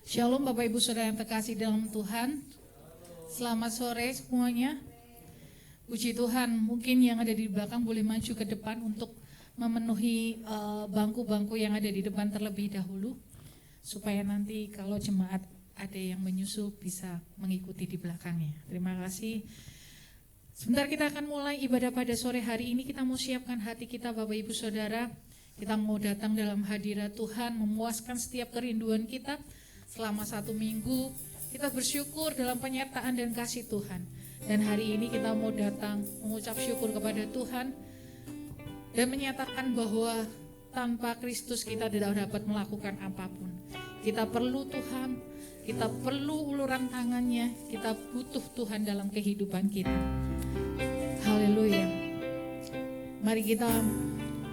Shalom Bapak Ibu Saudara yang terkasih dalam Tuhan. Selamat sore semuanya. Puji Tuhan, mungkin yang ada di belakang boleh maju ke depan untuk memenuhi bangku-bangku yang ada di depan terlebih dahulu, supaya nanti kalau jemaat ada yang menyusul bisa mengikuti di belakangnya. Terima kasih. Sebentar kita akan mulai ibadah pada sore hari ini. Kita mau siapkan hati kita Bapak Ibu Saudara. Kita mau datang dalam hadirat Tuhan, memuaskan setiap kerinduan kita. Selama 1 minggu kita bersyukur dalam penyertaan dan kasih Tuhan. Dan hari ini kita mau datang mengucap syukur kepada Tuhan dan menyatakan bahwa tanpa Kristus kita tidak dapat melakukan apapun. Kita perlu Tuhan, kita perlu uluran tangannya, kita butuh Tuhan dalam kehidupan kita. Haleluya. Mari kita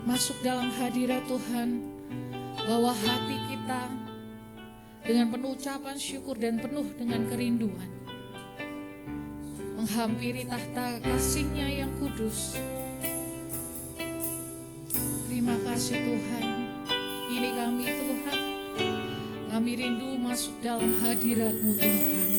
masuk dalam hadirat Tuhan, bawa hati kita dengan penuh ucapan syukur dan penuh dengan kerinduan, menghampiri tahta kasih-Nya yang kudus. Terima kasih Tuhan. Ini kami Tuhan, kami rindu masuk dalam hadirat-Mu Tuhan.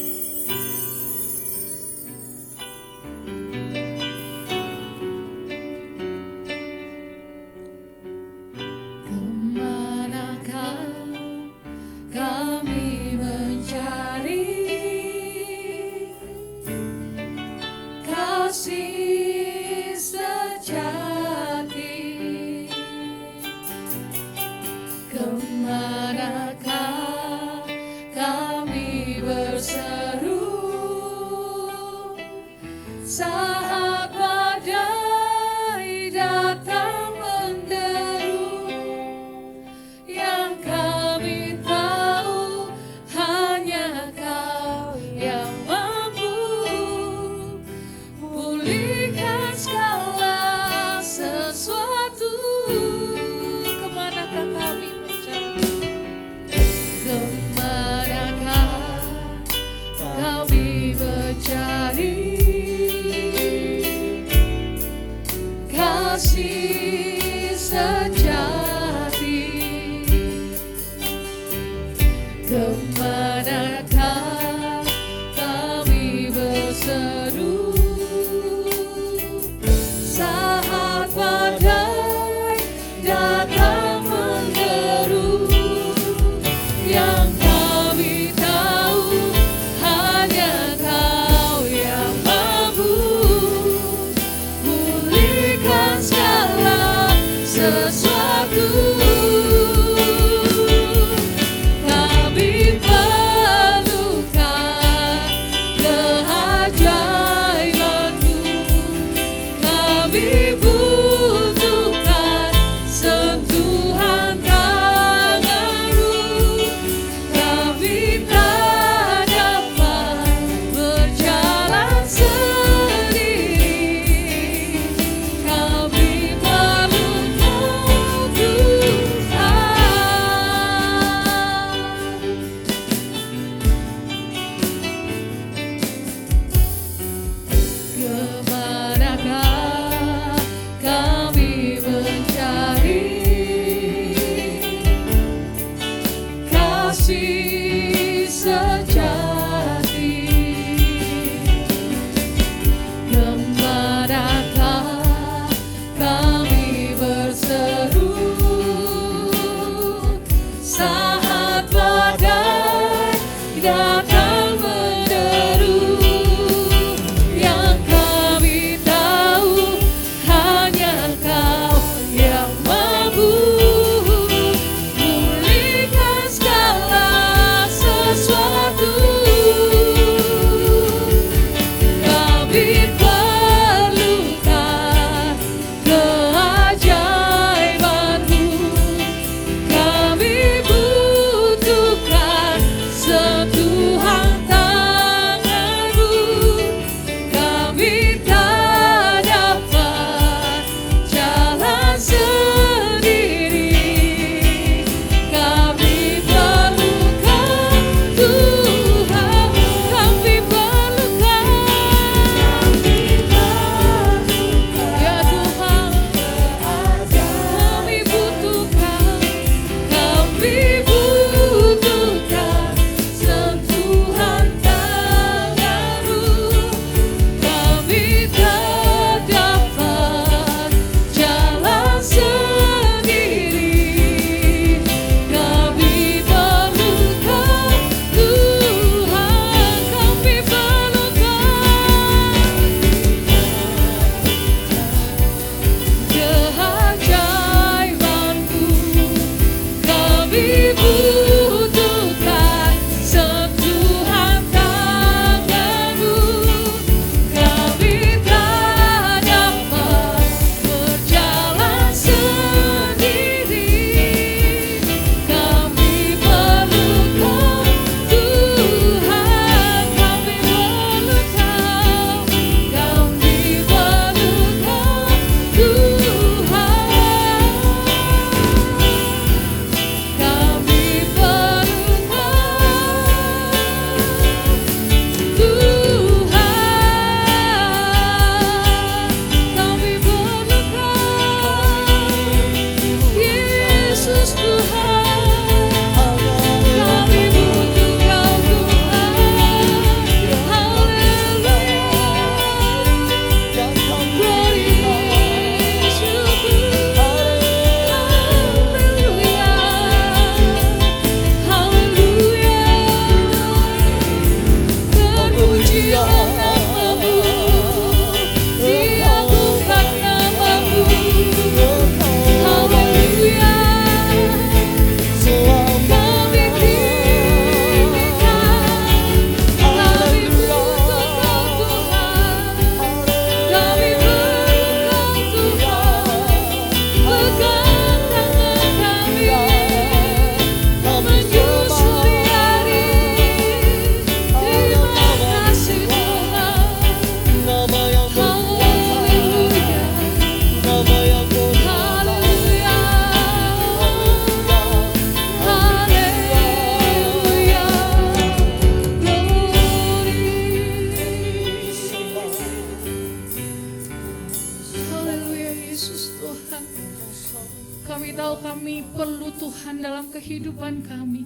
Kami tahu kami perlu Tuhan dalam kehidupan kami.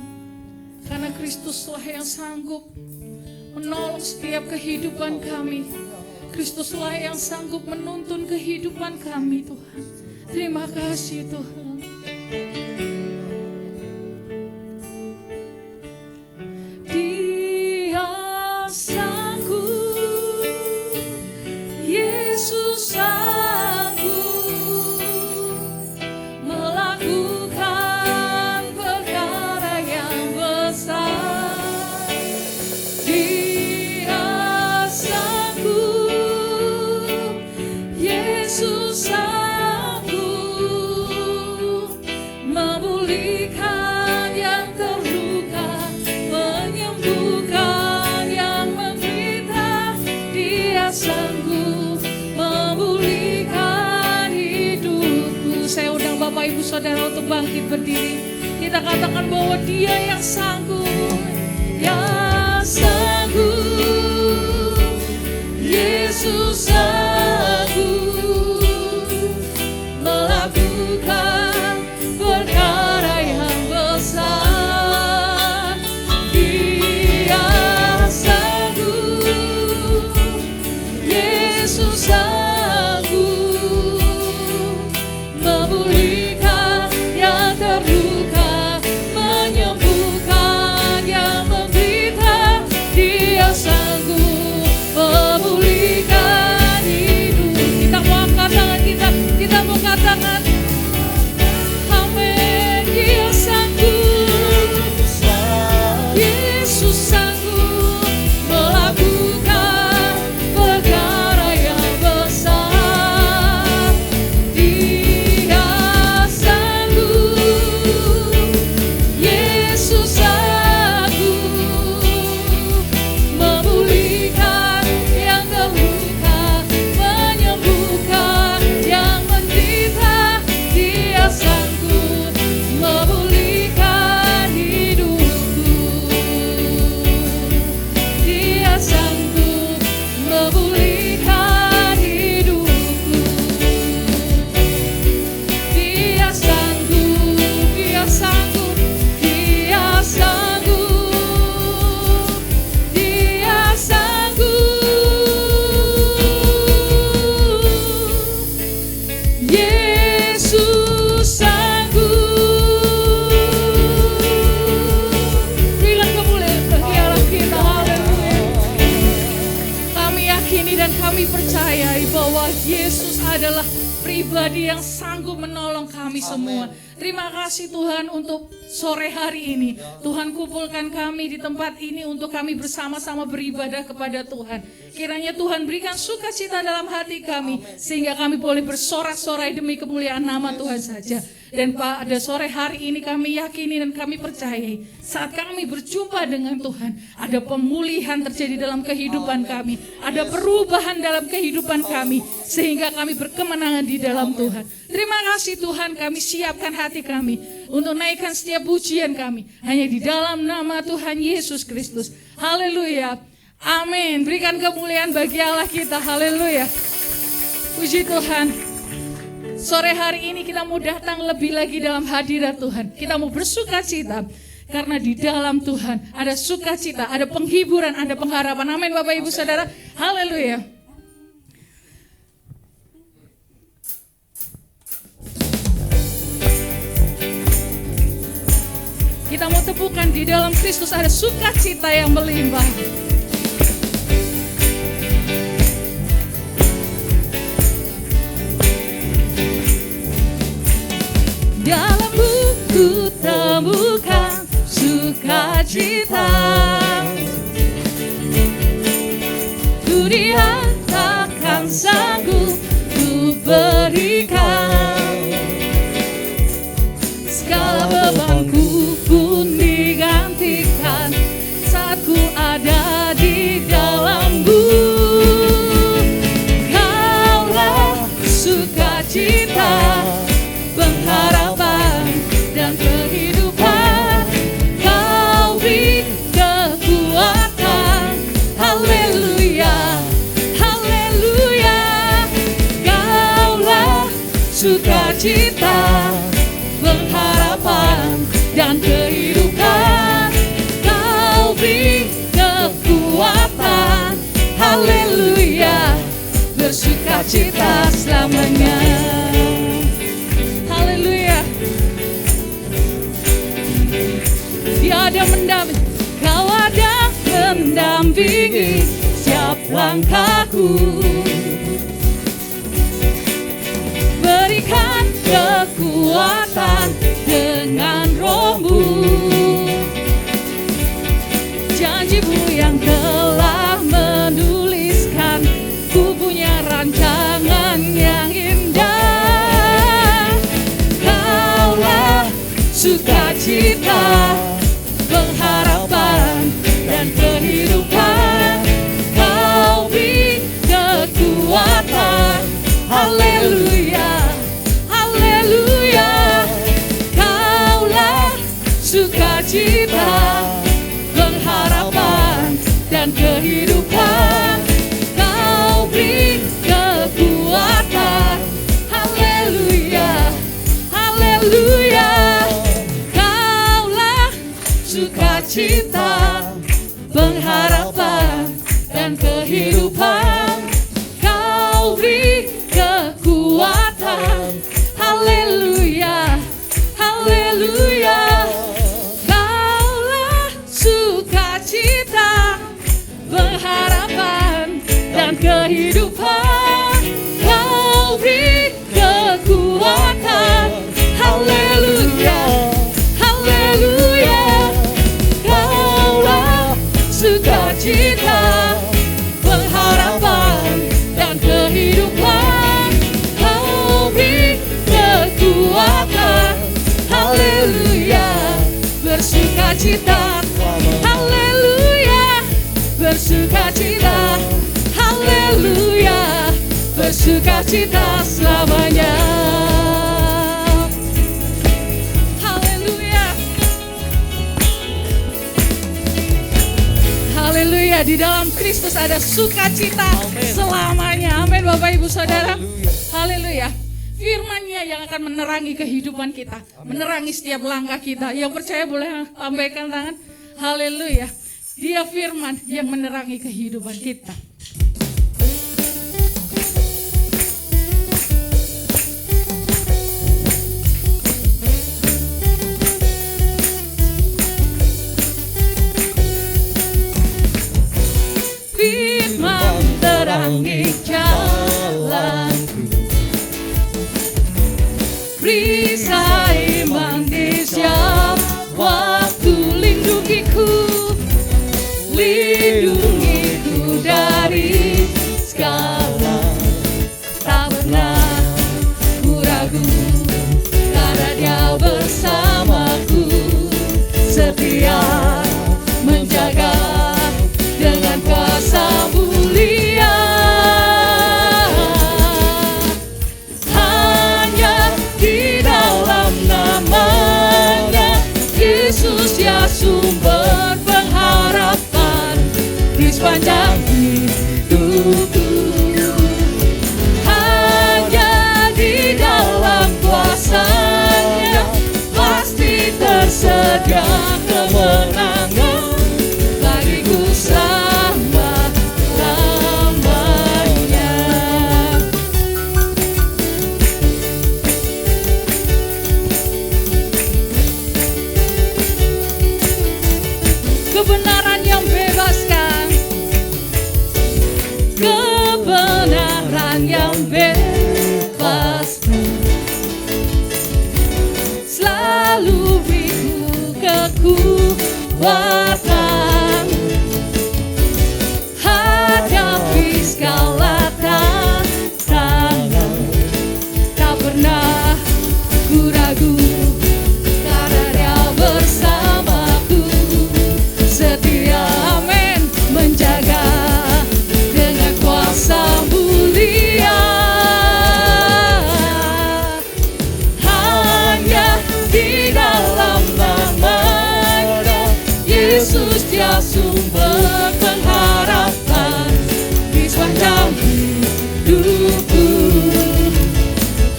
Karena Kristuslah yang sanggup menolong setiap kehidupan kami. Kristuslah yang sanggup menuntun kehidupan kami, Tuhan. Terima kasih, Tuhan. Dia sanggup, Yesus sanggup melakukan perkara yang besar. Dia sanggup, Yesus sanggup memulihkan yang terluka, menyembuhkan yang menderita. Dia sanggup memulihkan hidupku. Saya undang Bapak Ibu Saudara untuk bangkit berdiri. Kita katakan bahwa Dia yang sanggup, yang sanggup, Yesus sanggup melakukan perkara yang besar. Dia sanggup, Yesus sanggup memulihkan yang terluka, menyembuhkan yang menderita. Dia sanggup memulihkan hidup. Kita mau angkat tangan kita mau katakan amin. Dia sanggup, Yesus sanggup melakukan perkara yang besar. Dia sanggup, Yesus sanggup memulihkan yang terluka, menyembuhkan yang menderita. Dia sanggup memulihkan hidupku. Dia sanggup memulihkan hidupku. Dia sanggup, Dia sanggup, Dia sanggup, Dia sanggup. Yesus sanggup. Berikan kemuliaan bagi Allah kita. Haleluya. Kami yakini dan kami percayai bahwa Yesus adalah pribadi yang sanggup menolong kami semua. Terima kasih Tuhan untuk sore hari ini. Tuhan kumpulkan kami di tempat ini untuk kami bersama-sama beribadah kepada Tuhan. Kiranya Tuhan berikan sukacita dalam hati kami, sehingga kami boleh bersorak-sorai demi kemuliaan nama Tuhan saja. Dan pada sore hari ini kami yakini dan kami percayai, saat kami berjumpa dengan Tuhan, ada pemulihan terjadi dalam kehidupan kami, ada perubahan dalam kehidupan kami, sehingga kami berkemenangan di dalam Tuhan. Terima kasih Tuhan, kami siapkan hati kami untuk naikkan setiap pujian kami hanya di dalam nama Tuhan Yesus Kristus. Haleluya, amin. Berikan kemuliaan bagi Allah kita. Haleluya, puji Tuhan. Sore hari ini kita mau datang lebih lagi dalam hadirat Tuhan. Kita mau bersuka cita karena di dalam Tuhan ada sukacita, ada penghiburan, ada pengharapan. Amin Bapak Ibu Saudara. Haleluya. Kita mau tepukan di dalam Kristus ada sukacita yang melimpah. Dalam buku temukan sukacita, dunia takkan sanggup ku berikan. Segala bebanku pun digantikan saat ku ada di dalam-Mu. Kaulah sukacita, pengharapan dan kehidupan. Kau beri kekuatan. Haleluya, haleluya. sukacita selamanya. Haleluya. Dia ada mendampingi, Kau ada mendampingi setiap langkahku. Berikan kekuatan dengan Roh-Mu, janji-Mu yang telah menuliskan, ku punya rancangan yang indah. Kaulah sukacita, pengharapan dan kehidupan. Kau beri kekuatan, haleluya, haleluya. Kaulah sukacita, pengharapan dan kehidupan. Kau beri kekuatan, haleluya, haleluya. Kaulah sukacita, pengharapan dan kehidupan. Kau beri kekuatan, haleluya, haleluya. Kaulah sukacita, pengharapan dan kehidupan. Kau beri kekuatan, haleluya, haleluya. Kaulah sukacita, pengharapan dan kehidupan. Kau beri kekuatan, haleluya, bersukacita, haleluya, bersukacita, haleluya, bersukacita selamanya. Haleluya, haleluya. Di dalam Kristus ada sukacita selamanya. Amin Bapak Ibu Saudara. Haleluya. Firman-Nya yang akan menerangi kehidupan kita, menerangi setiap langkah kita. Yang percaya boleh lambaikan tangan. Haleluya. Dia firman yang menerangi kehidupan kita. Firman terangi jalanku, perisai iman di setiap waktu. Lindungiku dari segala, tak pernah ku ragu, karena Dia bersamaku, setia menjaga dengan kuasa mulia. Hanya di dalam nama-Nya Yesus, ya sumber pengharapan di sepanjang hidupku. Hanya di dalam kuasa-Nya pasti tersedia kemenangan bagiku selama-lamanya. Kebenaran yang bebaskan, kebenaran yang bebaskan, selalu beriku kekuatan hadapi segala tantangan. Tak pernah ku ragu, karena Dia bersamaku, setia amin menjaga dengan kuasa mulia. Hanya di dalam nama-Nya Yesus, Dia sumber pengharapan di sepanjang hidupku.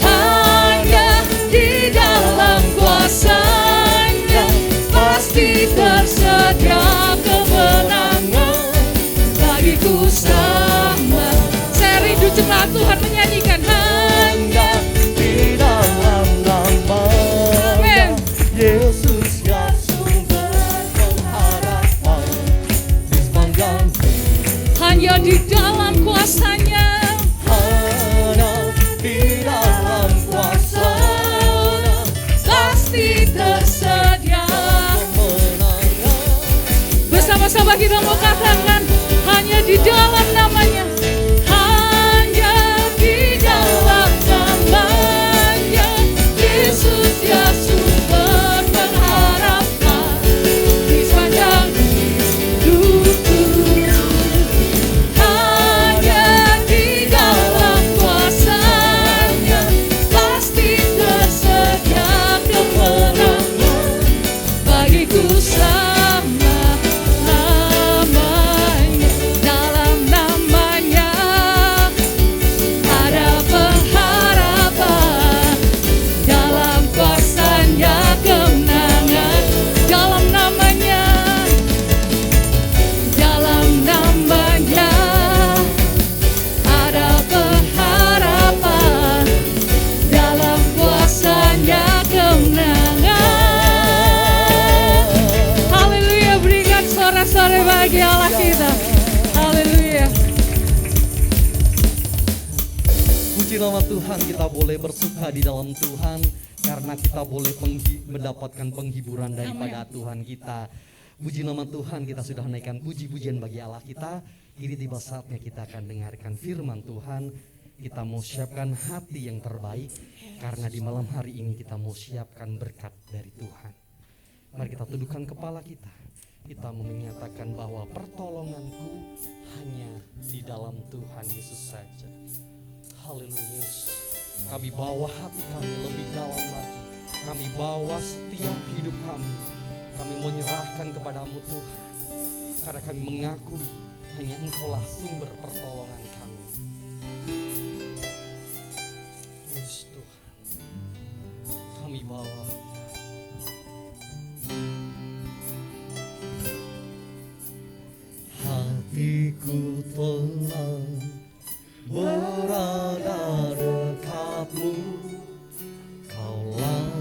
Hanya di dalam kuasa-Nya pasti tersedia kemenangan bagiku sama. Saya rindu jemaat Tuhan menyanyikan hanya di dalam nama-Nya Yesus ya sumber pengharapan di sepanjang hanya di dalam kuasa-Nya, hanya di dalam kuasa-Nya pasti tersedia kemenangan. Bersama-sama kita mau katakan hanya di dalam namanya, hanya di dalam namanya Yesus ya sumber pengharapan di sepanjang hidupku. Hanya di dalam kuasa-Nya pasti tersedia kemenangan bagiku selama-lamanya. Dalam namanya ada pengharapan, dalam kuasa-Nya kemenangan. Dalam namanya, dalam namanya ada pengharapan, dalam kuasa-Nya kemenangan. Haleluya, berikan sorak-sorai bagi Allah kita. Haleluya. Puji nama Tuhan, kita boleh bersuka di dalam Tuhan karena kita boleh mendapatkan penghiburan daripada Tuhan kita. Puji nama Tuhan, kita sudah naikkan puji-pujian bagi Allah kita. Kini tiba saatnya kita akan dengarkan firman Tuhan. Kita mau siapkan hati yang terbaik karena di malam hari ini kita mau siapkan berkat dari Tuhan. Mari kita tundukkan kepala kita. Kita mau menyatakan bahwa pertolonganku hanya di dalam Tuhan Yesus saja. Haleluya Yesus. Kami bawa hati kami lebih dalam lagi. Kami bawa setiap hidup kami. Kami menyerahkan kepadamu Tuhan. Karena kami mengakui hanya Engkaulah sumber pertolongan kami. Yesus Tuhan. Kami bawa. Hatiku tenang berada dekatmu, Kaulah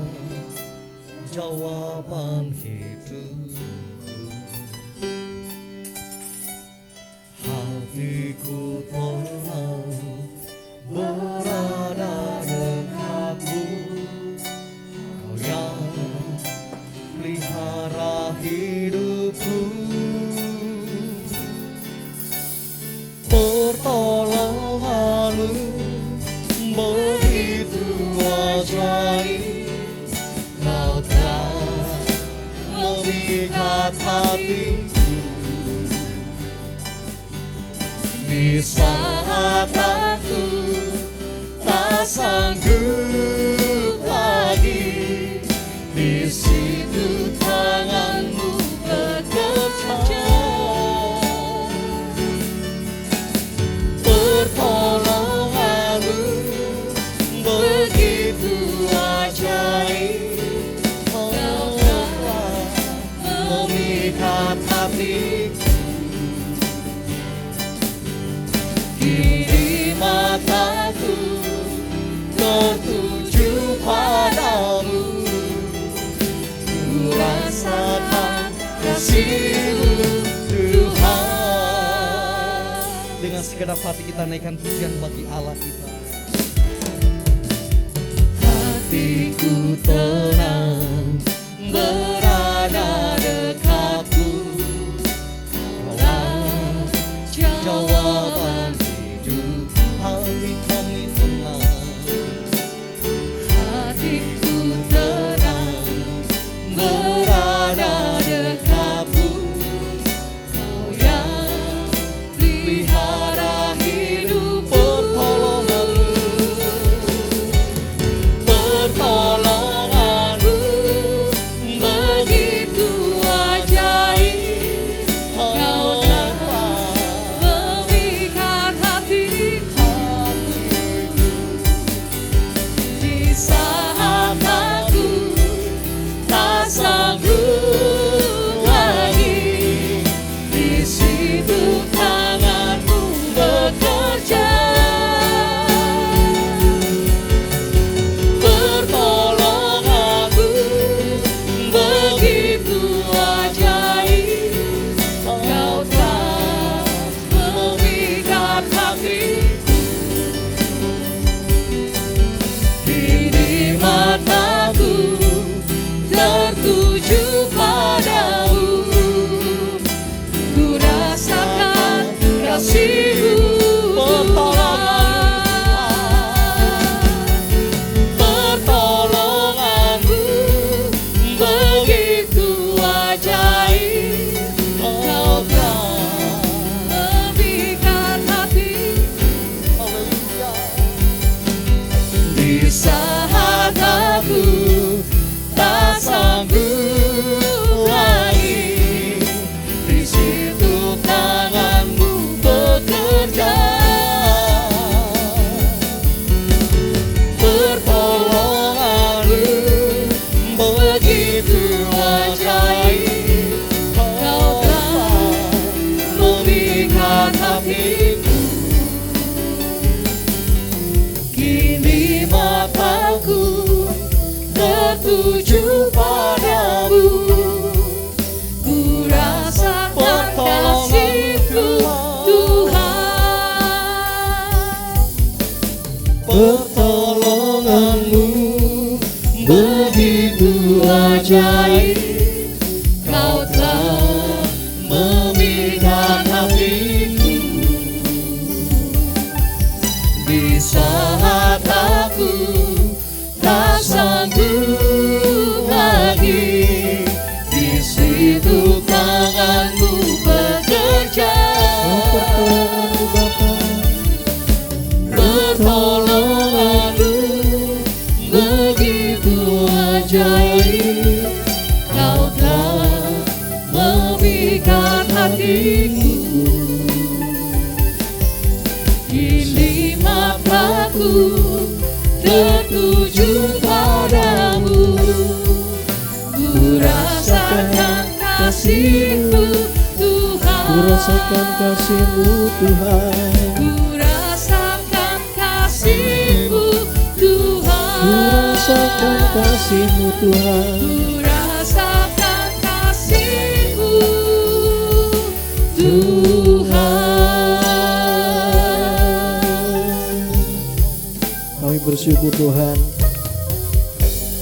jawaban hidupku. Hatiku tenang berada dekatmu, Kau yang pelihara hidupku. Pertolonganmu begitu ajaib, Kau telah memikat hatiku. Di saat aku tak sanggup lagi, di situ tanganmu bekerja. Pertolonganmu begitu ajaib, Kau telah memikat hatiku. Kini mataku tertuju padamu, ku rasakan kasih-Mu Tuhan. Dengan segenap hati kita naikkan pujian bagi Allah kita. Hatiku tenang berada dekatmu, Kaulah jawaban hidup. Hati kami tenang, hatiku tenang berada dekatmu, Kau yang pelihara hidup. Pertolonganmu tertuju padamu. Ku rasakan kasih-Mu Tuhan. Pertolongan-Mu begitu ajaib, Kau telah memikat hatiku. Di saat aku tak sanggup lagi, di situ tangan-Mu bekerja. Pertolongan-Mu begitu ajaib, Kau telah memikat hatiku. Kini mataku tertuju padamu. Ku rasakan kasih-Mu Tuhan. Ku rasakan kasih-Mu Tuhan. Ku rasakan kasih-Mu Tuhan. Ku rasakan kasih-Mu Tuhan. Ku rasakan kasih-Mu Tuhan. Kami bersyukur Tuhan,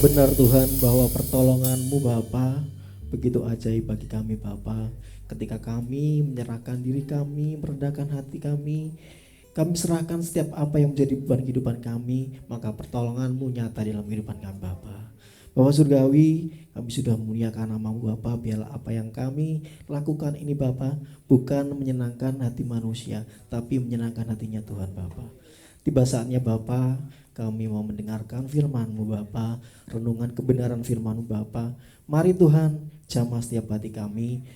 benar Tuhan bahwa pertolongan-Mu Bapa begitu ajaib bagi kami Bapa. Ketika kami menyerahkan diri kami, merendahkan hati kami serahkan setiap apa yang menjadi beban kehidupan kami, maka pertolongan-Mu nyata dalam kehidupan kami Bapa. Bapa Surgawi, kami sudah memuliakan nama-Mu Bapa. Biarlah apa yang kami lakukan ini Bapa bukan menyenangkan hati manusia, tapi menyenangkan hatinya Tuhan Bapa. Tiba saatnya Bapa, kami mau mendengarkan firman-Mu Bapa, renungan kebenaran firman-Mu Bapa. Mari Tuhan, jamah setiap hati kami,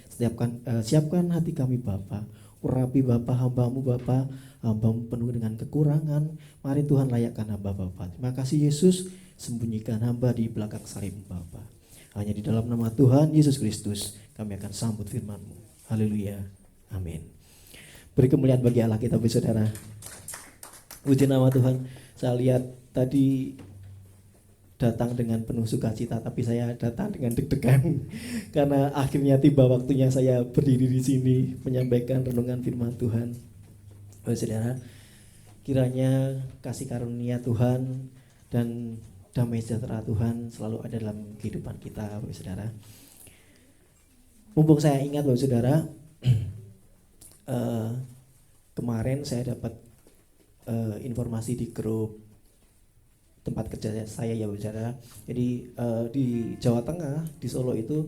siapkan hati kami Bapa. Urapi Bapa hamba-Mu Bapa, hamba-Mu penuh dengan kekurangan. Mari Tuhan layakkan hamba Bapa. Terima kasih Yesus, sembunyikan hamba di belakang salib Bapa. Hanya di dalam nama Tuhan Yesus Kristus kami akan sambut firman-Mu. Haleluya, amin. Beri kemuliaan bagi Allah kita saudara. Puji nama Tuhan. Saya lihat tadi datang dengan penuh sukacita, tapi saya datang dengan deg-degan karena akhirnya tiba waktunya saya berdiri di sini menyampaikan renungan firman Tuhan. Saudara, kiranya kasih karunia Tuhan dan damai sejahtera Tuhan selalu ada dalam kehidupan kita, saudara. Mumpung saya ingat, saudara, kemarin saya dapat informasi di grup tempat kerja saya ya saudara. Jadi di Jawa Tengah, di Solo itu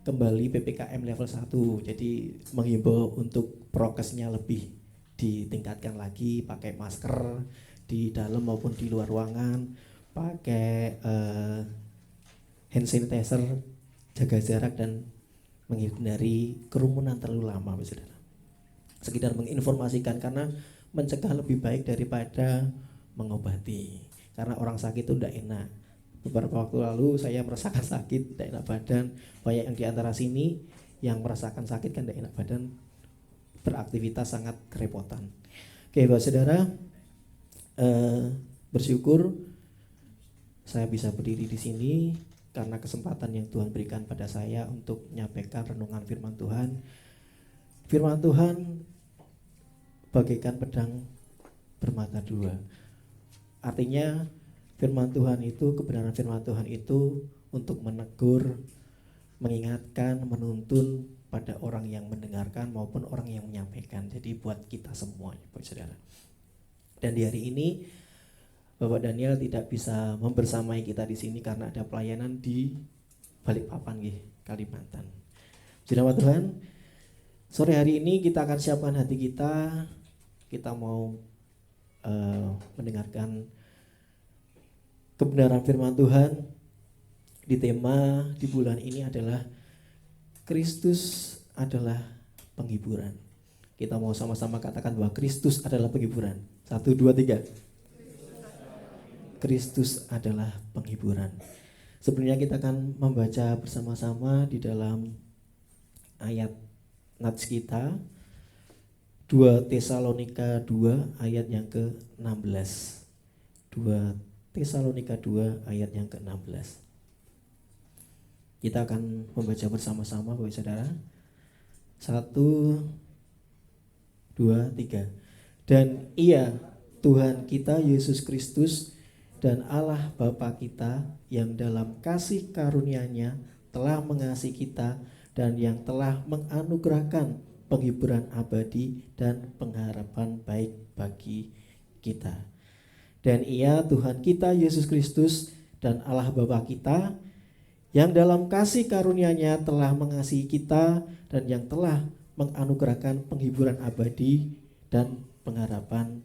kembali PPKM level 1. Jadi menghimbau untuk prokesnya lebih ditingkatkan lagi, pakai masker di dalam maupun di luar ruangan, pakai hand sanitizer, jaga jarak dan menghindari kerumunan terlalu lama saudara. Sekedar menginformasikan karena mencegah lebih baik daripada mengobati. Karena orang sakit itu tidak enak. Beberapa waktu lalu saya merasakan sakit, tidak enak badan. Banyak yang di antara sini yang merasakan sakit kan tidak enak badan, beraktivitas sangat kerepotan. Oke, Bapak Saudara, bersyukur saya bisa berdiri di sini karena kesempatan yang Tuhan berikan pada saya untuk menyampaikan renungan firman Tuhan. Firman Tuhan bagaikan pedang bermata dua. Artinya firman Tuhan itu, kebenaran firman Tuhan itu untuk menegur, mengingatkan, menuntun pada orang yang mendengarkan maupun orang yang menyampaikan. Jadi buat kita semua, Bapak Saudara. Dan di hari ini Bapak Daniel tidak bisa membersamai kita di sini karena ada pelayanan di Balikpapan, Kalimantan. Puji nama Tuhan. Sore hari ini kita akan siapkan hati kita. Kita mau mendengarkan kebenaran firman Tuhan. Di tema di bulan ini adalah Kristus adalah penghiburan. Kita mau sama-sama katakan bahwa Kristus adalah penghiburan. 1, 2, 3. Kristus adalah penghiburan. Sebenarnya kita akan membaca bersama-sama di dalam ayat nats kita 2 Tesalonika 2 ayat yang ke-16. 2 Tesalonika 2 ayat yang ke-16. Kita akan membaca bersama-sama Bapak Saudara. 1, 2, 3. Dan Ia, Tuhan kita Yesus Kristus dan Allah Bapa kita yang dalam kasih karunia-Nya telah mengasihi kita dan yang telah menganugerahkan penghiburan abadi dan pengharapan baik bagi kita. Dan Ia, Tuhan kita Yesus Kristus dan Allah Bapa kita yang dalam kasih karunia-Nya telah mengasihi kita dan yang telah menganugerahkan penghiburan abadi dan pengharapan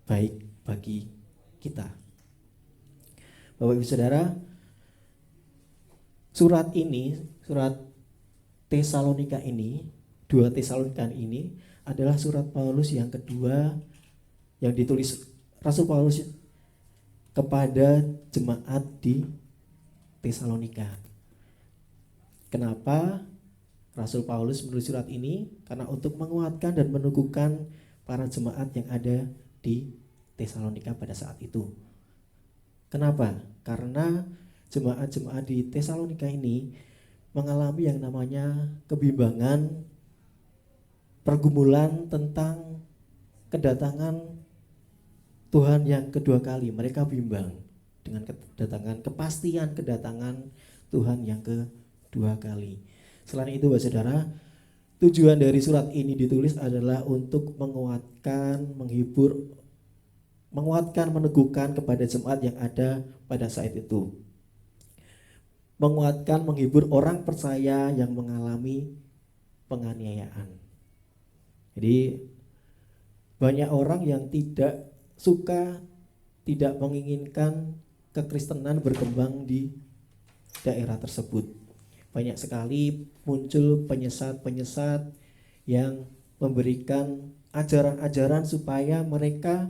baik bagi kita. Bapak Ibu Saudara, surat ini, surat Tesalonika ini, 2 Tesalonika ini adalah surat Paulus yang kedua yang ditulis Rasul Paulus kepada jemaat di Tesalonika. Kenapa Rasul Paulus menulis surat ini? Karena untuk menguatkan dan meneguhkan para jemaat yang ada di Tesalonika pada saat itu. Kenapa? Karena jemaat-jemaat di Tesalonika ini mengalami yang namanya kebimbangan, pergumulan tentang kedatangan Tuhan yang kedua kali. Mereka bimbang dengan kepastian kedatangan Tuhan yang kedua kali. Selain itu, Bapak Saudara, tujuan dari surat ini ditulis adalah untuk menguatkan, meneguhkan kepada jemaat yang ada pada saat itu. Menguatkan, menghibur orang percaya yang mengalami penganiayaan. Jadi banyak orang yang tidak suka, tidak menginginkan kekristenan berkembang di daerah tersebut. Banyak sekali muncul penyesat-penyesat yang memberikan ajaran-ajaran supaya mereka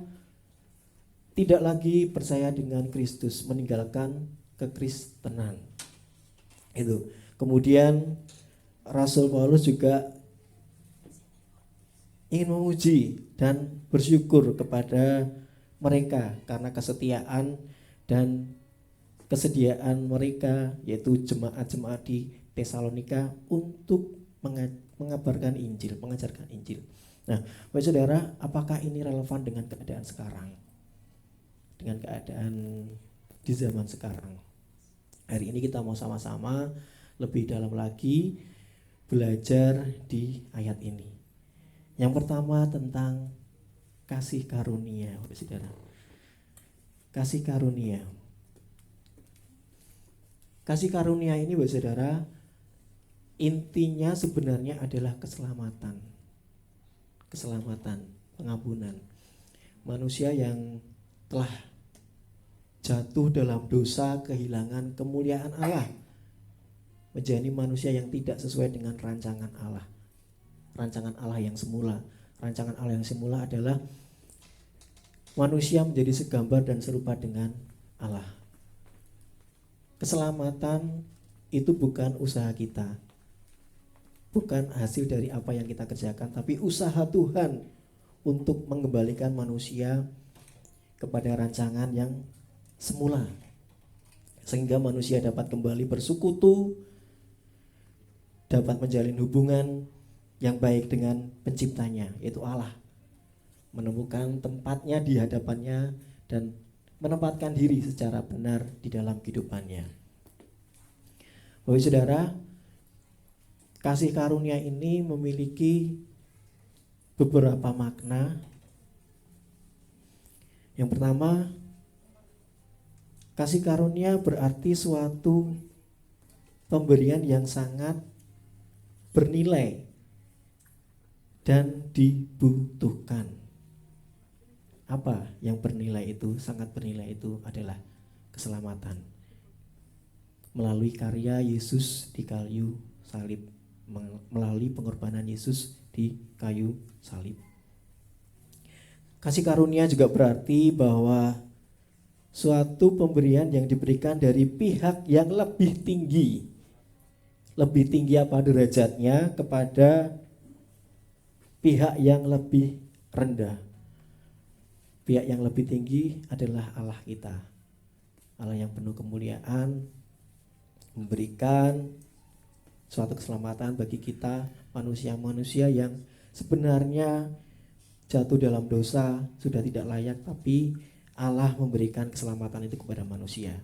tidak lagi percaya dengan Kristus, meninggalkan kekristenan. Itu. Kemudian Rasul Paulus juga ingin memuji dan bersyukur kepada mereka karena kesetiaan dan kesediaan mereka, yaitu jemaat-jemaat di Tesalonika untuk mengabarkan Injil, mengajarkan Injil. Nah, Bapak Saudara, apakah ini relevan dengan keadaan sekarang? Dengan keadaan di zaman sekarang. Hari ini kita mau sama-sama lebih dalam lagi belajar di ayat ini. Yang pertama tentang kasih karunia, Bapak Saudara. Kasih karunia. Kasih karunia ini, Bapak Saudara, intinya sebenarnya adalah keselamatan. Keselamatan, pengampunan. Manusia yang telah jatuh dalam dosa, kehilangan kemuliaan Allah, menjadi manusia yang tidak sesuai dengan rancangan Allah. Rancangan Allah yang semula. Rancangan Allah yang semula adalah manusia menjadi segambar dan serupa dengan Allah. Keselamatan itu bukan usaha kita, bukan hasil dari apa yang kita kerjakan, tapi usaha Tuhan untuk mengembalikan manusia kepada rancangan yang semula, sehingga manusia dapat kembali bersekutu, dapat menjalin hubungan yang baik dengan penciptanya, yaitu Allah, menemukan tempatnya di hadapannya dan menempatkan diri secara benar di dalam kehidupannya. Bapak Saudara, kasih karunia ini memiliki beberapa makna. Yang pertama, kasih karunia berarti suatu pemberian yang sangat bernilai dan dibutuhkan. Apa yang bernilai itu, sangat bernilai itu adalah keselamatan. Melalui karya Yesus di kayu salib, melalui pengorbanan Yesus di kayu salib. Kasih karunia juga berarti bahwa suatu pemberian yang diberikan dari pihak yang lebih tinggi apa derajatnya kepada pihak yang lebih rendah. Pihak yang lebih tinggi adalah Allah kita, Allah yang penuh kemuliaan, memberikan suatu keselamatan bagi kita manusia-manusia yang sebenarnya jatuh dalam dosa, sudah tidak layak, tapi Allah memberikan keselamatan itu kepada manusia.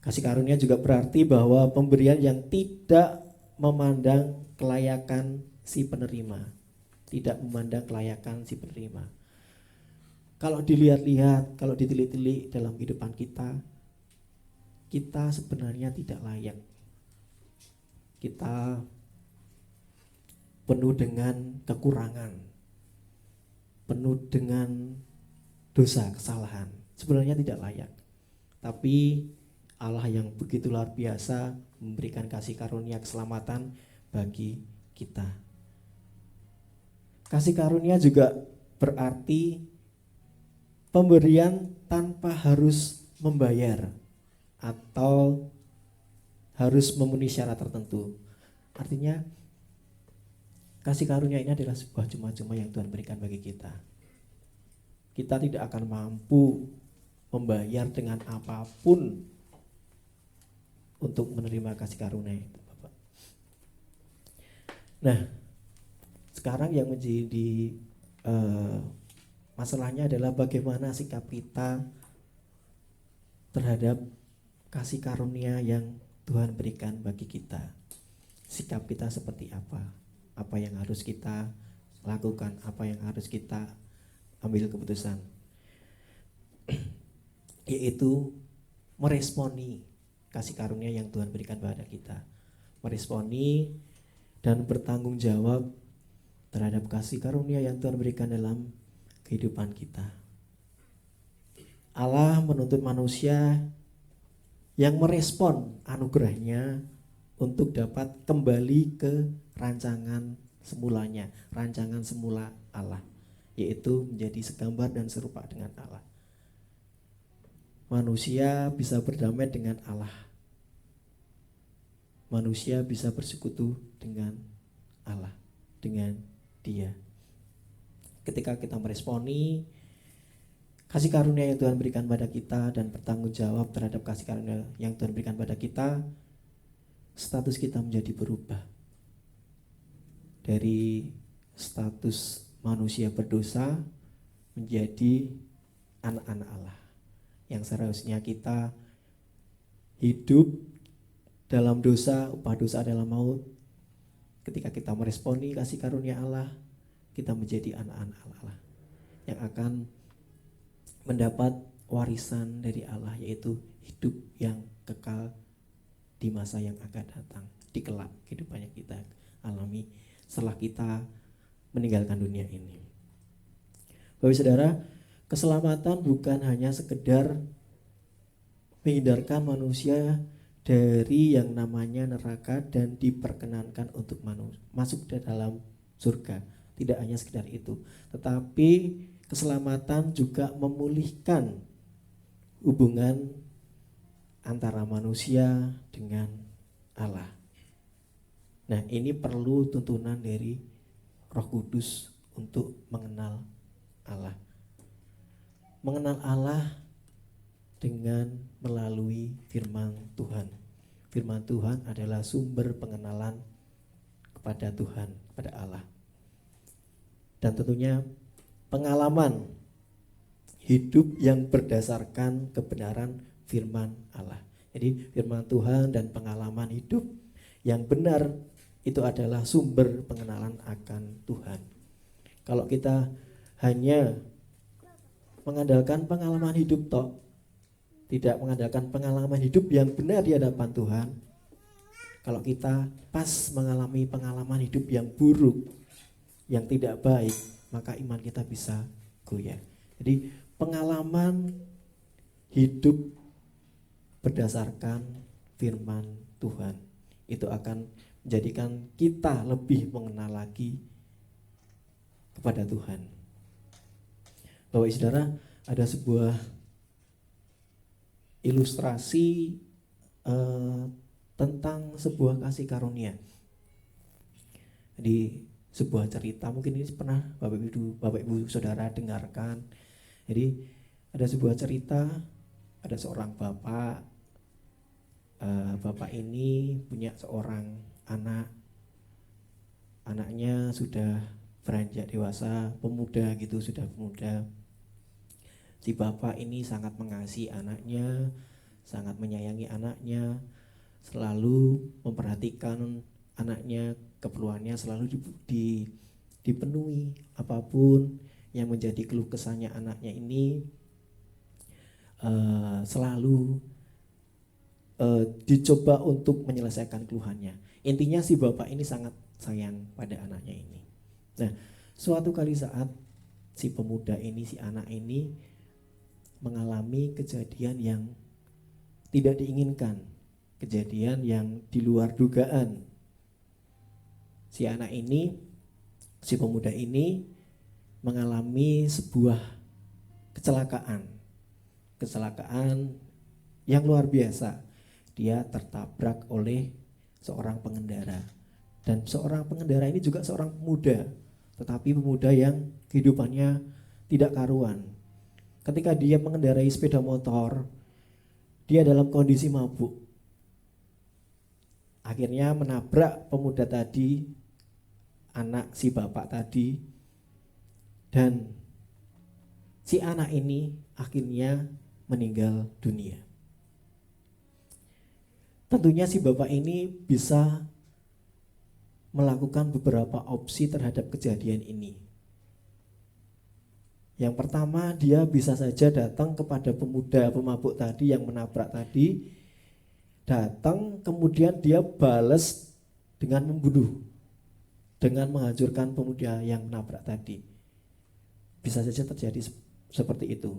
Kasih karunia juga berarti bahwa pemberian yang tidak memandang kelayakan si penerima, tidak memandang kelayakan si penerima. Kalau dilihat-lihat, kalau ditilik-tilik dalam kehidupan kita, kita sebenarnya tidak layak. Kita penuh dengan kekurangan, penuh dengan dosa, kesalahan. Sebenarnya tidak layak. Tapi Allah yang begitu luar biasa memberikan kasih karunia keselamatan bagi kita. Kasih karunia juga berarti pemberian tanpa harus membayar atau harus memenuhi syarat tertentu. Artinya kasih karunia ini adalah sebuah cuma-cuma yang Tuhan berikan bagi kita. Kita tidak akan mampu membayar dengan apapun untuk menerima kasih karunia itu, Bapak. Nah, sekarang yang menjadi masalahnya adalah bagaimana sikap kita terhadap kasih karunia yang Tuhan berikan bagi kita. Sikap kita seperti apa? Apa yang harus kita lakukan? Apa yang harus kita ambil keputusan? Yaitu meresponi kasih karunia yang Tuhan berikan pada kita. Meresponi dan bertanggung jawab terhadap kasih karunia yang Tuhan berikan dalam kehidupan kita. Allah menuntut manusia yang merespon anugerahnya untuk dapat kembali ke rancangan semulanya, rancangan semula Allah, yaitu menjadi segambar dan serupa dengan Allah. Manusia bisa berdamai dengan Allah. Manusia bisa bersekutu dengan Allah, dengan Dia. Ketika kita meresponi kasih karunia yang Tuhan berikan pada kita dan bertanggung jawab terhadap kasih karunia yang Tuhan berikan pada kita, status kita menjadi berubah. Dari status manusia berdosa menjadi anak-anak Allah. Yang seharusnya kita hidup dalam dosa, upah dosa adalah maut. Ketika kita meresponi kasih karunia Allah, kita menjadi anak-anak Allah yang akan mendapat warisan dari Allah, yaitu hidup yang kekal di masa yang akan datang, di kelak kehidupan yang kita alami setelah kita meninggalkan dunia ini. Bapak Saudara, keselamatan bukan hanya sekedar menghindarkan manusia dari yang namanya neraka dan diperkenankan untuk masuk ke dalam surga. Tidak hanya sekedar itu, tetapi keselamatan juga memulihkan hubungan antara manusia dengan Allah. Nah, ini perlu tuntunan dari Roh Kudus untuk mengenal Allah. Mengenal Allah dengan melalui firman Tuhan. Firman Tuhan adalah sumber pengenalan kepada Tuhan, kepada Allah. Dan tentunya pengalaman hidup yang berdasarkan kebenaran firman Allah. Jadi firman Tuhan dan pengalaman hidup yang benar itu adalah sumber pengenalan akan Tuhan. Kalau kita hanya mengandalkan pengalaman hidup toh, tidak mengandalkan pengalaman hidup yang benar di hadapan Tuhan, kalau kita pas mengalami pengalaman hidup yang buruk, yang tidak baik, maka iman kita bisa goyah. Jadi pengalaman hidup berdasarkan firman Tuhan itu akan menjadikan kita lebih mengenal lagi kepada Tuhan. Bapak Saudara, ada sebuah ilustrasi tentang sebuah kasih karunia. Jadi sebuah cerita, mungkin ini pernah Bapak Ibu Saudara dengarkan. Jadi ada sebuah cerita, ada seorang bapak bapak ini punya seorang anak. Anaknya sudah beranjak dewasa, pemuda gitu, sudah pemuda. Si bapak ini sangat mengasihi anaknya, sangat menyayangi anaknya, selalu memperhatikan anaknya, keperluannya selalu dipenuhi. Apapun yang menjadi keluh kesahnya anaknya ini selalu dicoba untuk menyelesaikan keluhannya. Intinya si bapak ini sangat sayang pada anaknya ini. Nah, suatu kali saat si pemuda ini, si anak ini mengalami kejadian yang tidak diinginkan, kejadian yang di luar dugaan. Si anak ini, si pemuda ini mengalami sebuah kecelakaan yang luar biasa. Dia tertabrak oleh seorang pengendara, dan seorang pengendara ini juga seorang pemuda, tetapi pemuda yang kehidupannya tidak karuan. Ketika dia mengendarai sepeda motor, dia dalam kondisi mabuk, akhirnya menabrak pemuda tadi, anak si bapak tadi, dan si anak ini akhirnya meninggal dunia. Tentunya si bapak ini bisa melakukan beberapa opsi terhadap kejadian ini. Yang pertama, dia bisa saja datang kepada pemuda pemabuk tadi yang menabrak tadi, datang kemudian dia balas dengan membunuh, dengan menghancurkan pemuda yang menabrak tadi. Bisa saja terjadi seperti itu.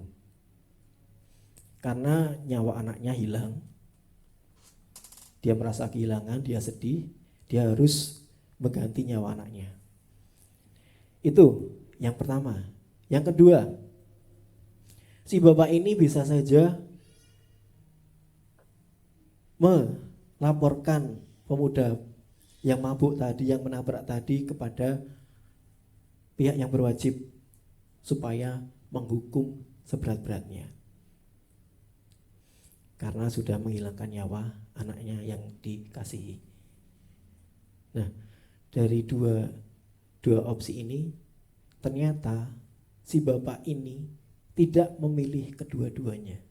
Karena nyawa anaknya hilang, dia merasa kehilangan, dia sedih, dia harus mengganti nyawa anaknya. Itu yang pertama. Yang kedua, si bapak ini bisa saja melaporkan pemuda yang mabuk tadi, yang menabrak tadi, kepada pihak yang berwajib supaya menghukum seberat-beratnya, karena sudah menghilangkan nyawa anaknya yang dikasihi. Nah, dari dua opsi ini, ternyata si bapak ini tidak memilih kedua-duanya.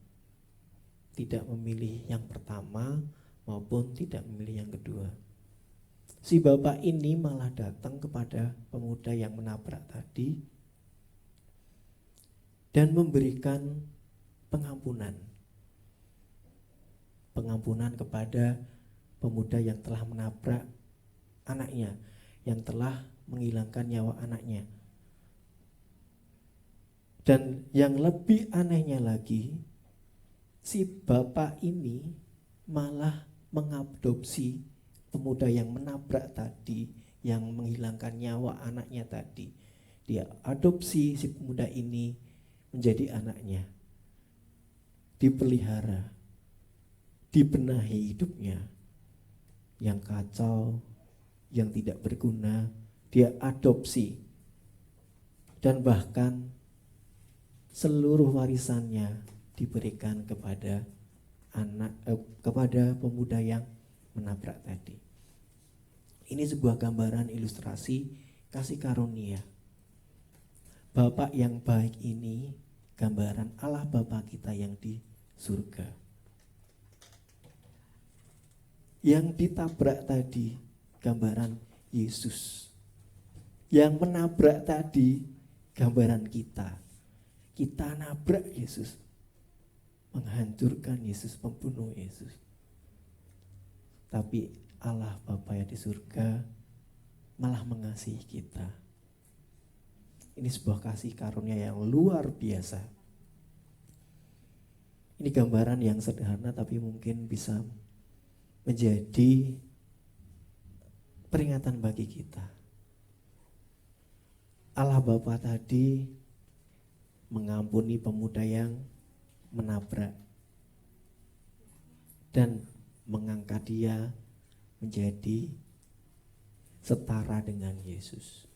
Tidak memilih yang pertama maupun tidak memilih yang kedua. Si bapak ini malah datang kepada pemuda yang menabrak tadi dan memberikan pengampunan. Pengampunan kepada pemuda yang telah menabrak anaknya, yang telah menghilangkan nyawa anaknya. Dan yang lebih anehnya lagi, si bapak ini malah mengadopsi pemuda yang menabrak tadi, yang menghilangkan nyawa anaknya tadi. Dia adopsi si pemuda ini menjadi anaknya, dipelihara, dibenahi hidupnya yang kacau, yang tidak berguna, dia adopsi, dan bahkan seluruh warisannya diberikan kepada kepada pemuda yang menabrak tadi. Ini sebuah gambaran ilustrasi kasih karunia. Bapak yang baik ini gambaran Allah Bapa kita yang di surga. Yang ditabrak tadi gambaran Yesus. Yang menabrak tadi gambaran kita. Kita nabrak Yesus, menghancurkan Yesus, membunuh Yesus. Tapi Allah Bapa yang di surga malah mengasihi kita. Ini sebuah kasih karunia yang luar biasa. Ini gambaran yang sederhana tapi mungkin bisa menjadi peringatan bagi kita. Allah Bapa tadi mengampuni pemuda yang menabrak dan mengangkat dia menjadi setara dengan Yesus.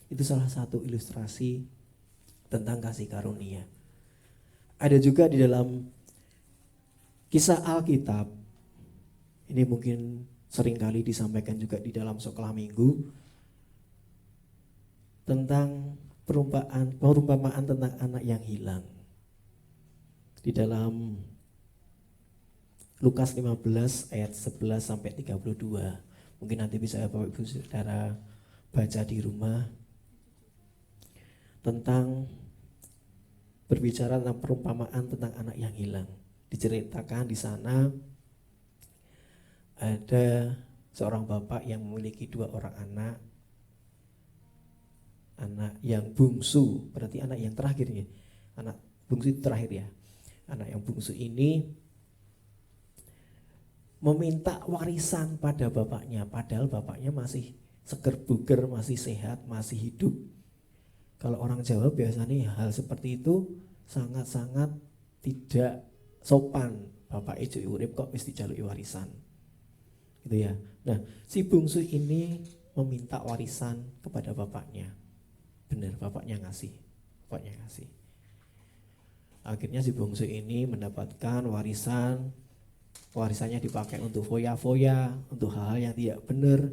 Itu salah satu ilustrasi tentang kasih karunia. Ada juga di dalam kisah Alkitab, Ini mungkin seringkali disampaikan juga di dalam sekolah minggu tentang perumpamaan tentang anak yang hilang. Di dalam Lukas 15 ayat 11 sampai 32. Mungkin nanti bisa Bapak Ibu Saudara baca di rumah tentang berbicara tentang perumpamaan tentang anak yang hilang. Diceritakan di sana ada seorang bapak yang memiliki 2 orang anak. Anak yang bungsu, berarti anak yang terakhir ya. Anak bungsu itu terakhir ya. Anak yang bungsu ini meminta warisan pada bapaknya, padahal bapaknya masih seger buger, masih sehat, masih hidup. Kalau orang Jawa biasanya hal seperti itu sangat-sangat tidak sopan. Bapak ijo urip kok wis dijaluki warisan. Gitu ya. Nah, si bungsu ini meminta warisan kepada bapaknya. Benar, bapaknya ngasih. Bapaknya ngasih. Akhirnya si bungsu ini mendapatkan warisan. Warisannya dipakai untuk foya-foya, untuk hal-hal yang tidak benar.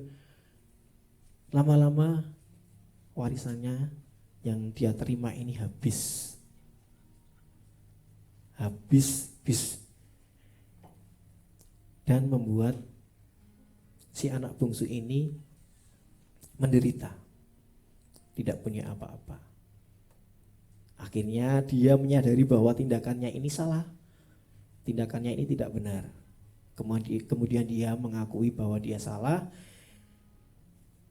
Lama-lama warisannya yang dia terima ini habis. Dan membuat si anak bungsu ini menderita, tidak punya apa-apa. Akhirnya dia menyadari bahwa tindakannya ini salah, tindakannya ini tidak benar. Kemudian dia mengakui bahwa dia salah.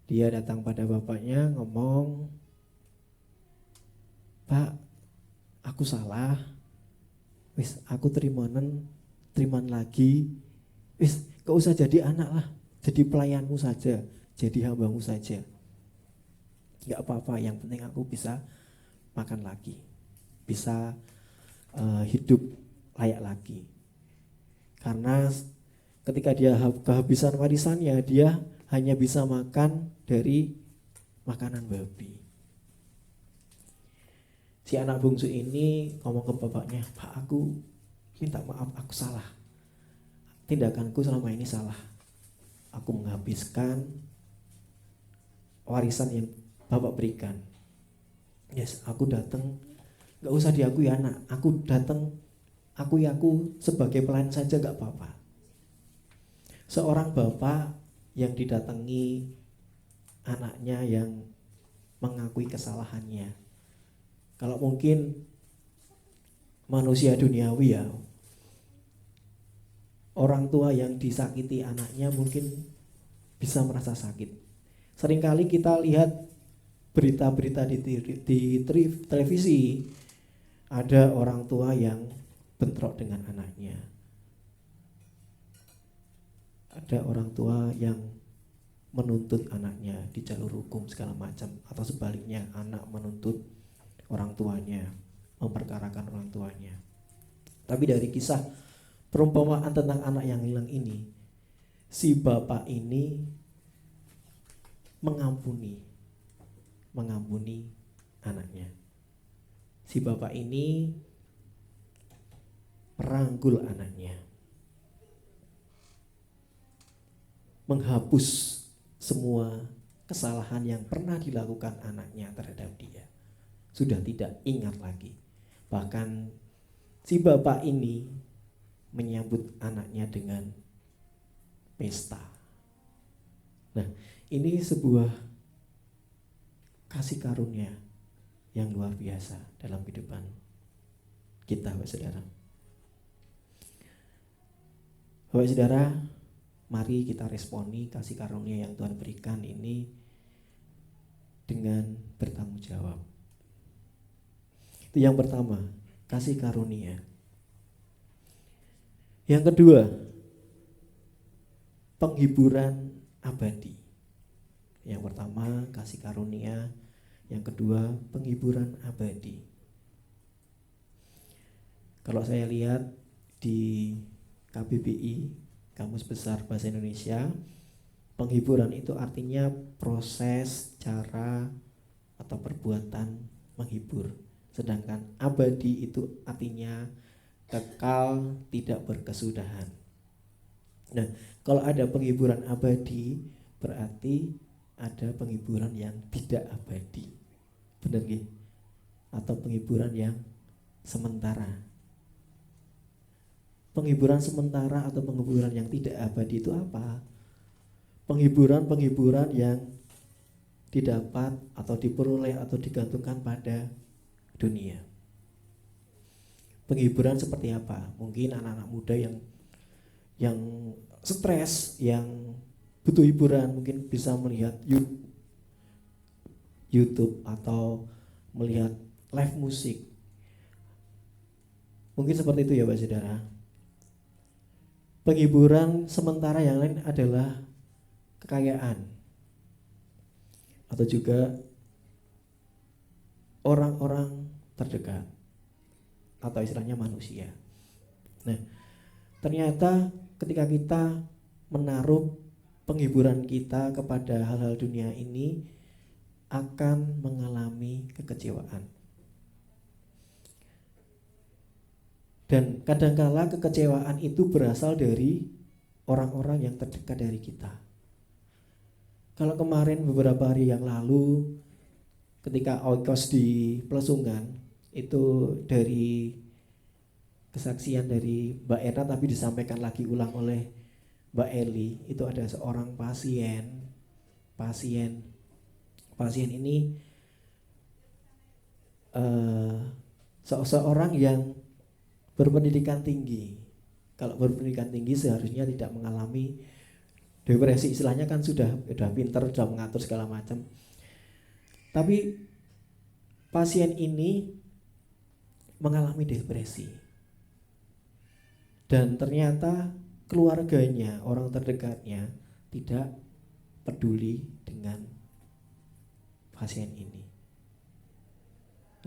Dia datang pada bapaknya ngomong, "Pak, aku salah. Wis aku teriman lagi. Wis gak usah jadi anak lah, jadi pelayanmu saja, jadi hambamu saja. Gak apa-apa, yang penting aku bisa makan lagi, bisa hidup layak lagi." Karena ketika dia kehabisan warisannya, dia hanya bisa makan dari makanan babi. Si anak bungsu ini ngomong ke bapaknya, "Pak, aku minta maaf, aku salah. Tindakanku selama ini salah. Aku menghabiskan warisan yang Bapak berikan. Yes, aku datang, gak usah diakui anak. Aku datang, aku sebagai pelayan saja gak apa-apa." Seorang bapak yang didatangi anaknya yang mengakui kesalahannya. Kalau mungkin manusia duniawi ya, orang tua yang disakiti anaknya mungkin bisa merasa sakit. Seringkali kita lihat berita-berita di televisi, ada orang tua yang bentrok dengan anaknya. Ada orang tua yang menuntut anaknya di jalur hukum segala macam, atau sebaliknya anak menuntut orang tuanya, memperkarakan orang tuanya. Tapi dari kisah perumpamaan tentang anak yang hilang ini, si bapak ini mengampuni anaknya. Si bapak ini merangkul anaknya, menghapus semua kesalahan yang pernah dilakukan anaknya terhadap dia. Sudah tidak ingat lagi. Bahkan si bapak ini menyambut anaknya dengan pesta. Nah, ini sebuah kasih karunia yang luar biasa dalam kehidupan kita, Bapak Saudara. Bapak Saudara, mari kita responi kasih karunia yang Tuhan berikan ini dengan bertanggung jawab. Itu yang pertama, kasih karunia. Yang kedua, penghiburan abadi. Yang pertama, kasih karunia. Yang kedua, penghiburan abadi. Kalau saya lihat di KBBI, Kamus Besar Bahasa Indonesia, penghiburan itu artinya proses, cara, atau perbuatan menghibur. Sedangkan abadi itu artinya kekal, tidak berkesudahan. Nah, kalau ada penghiburan abadi, berarti ada penghiburan yang tidak abadi. Benar nggih? Atau penghiburan yang sementara. Penghiburan sementara atau penghiburan yang tidak abadi itu apa? Penghiburan-penghiburan yang didapat atau diperoleh atau digantungkan pada dunia. Penghiburan seperti apa? Mungkin anak-anak muda yang stres, yang butuh hiburan, mungkin bisa melihat YouTube atau melihat live musik. Mungkin seperti itu ya Pak Saudara. Penghiburan sementara yang lain adalah kekayaan atau juga orang-orang terdekat atau istilahnya manusia. Nah, ternyata ketika kita menaruh penghiburan kita kepada hal-hal dunia ini akan mengalami kekecewaan. Dan kadangkala kekecewaan itu berasal dari orang-orang yang terdekat dari kita. Kalau kemarin beberapa hari yang lalu ketika Oikos di Plesungan itu dari kesaksian dari Mbak Erna tapi disampaikan lagi ulang oleh Mbak Eli, itu ada seorang pasien ini seorang yang berpendidikan tinggi. Kalau berpendidikan tinggi seharusnya tidak mengalami depresi, istilahnya kan sudah pinter, sudah mengatur segala macam. Tapi pasien ini mengalami depresi. Dan ternyata keluarganya, orang terdekatnya tidak peduli dengan pasien ini.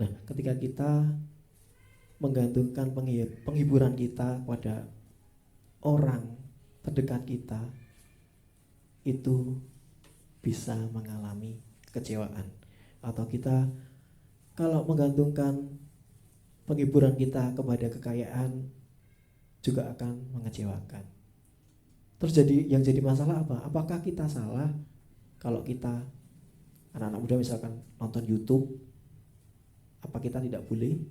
Nah, ketika kita menggantungkan penghiburan kita pada orang terdekat kita, itu bisa mengalami kekecewaan. Atau kita kalau menggantungkan penghiburan kita kepada kekayaan juga akan mengecewakan. Terus yang jadi masalah apa? Apakah kita salah kalau kita anak-anak muda misalkan nonton YouTube? Apa kita tidak boleh?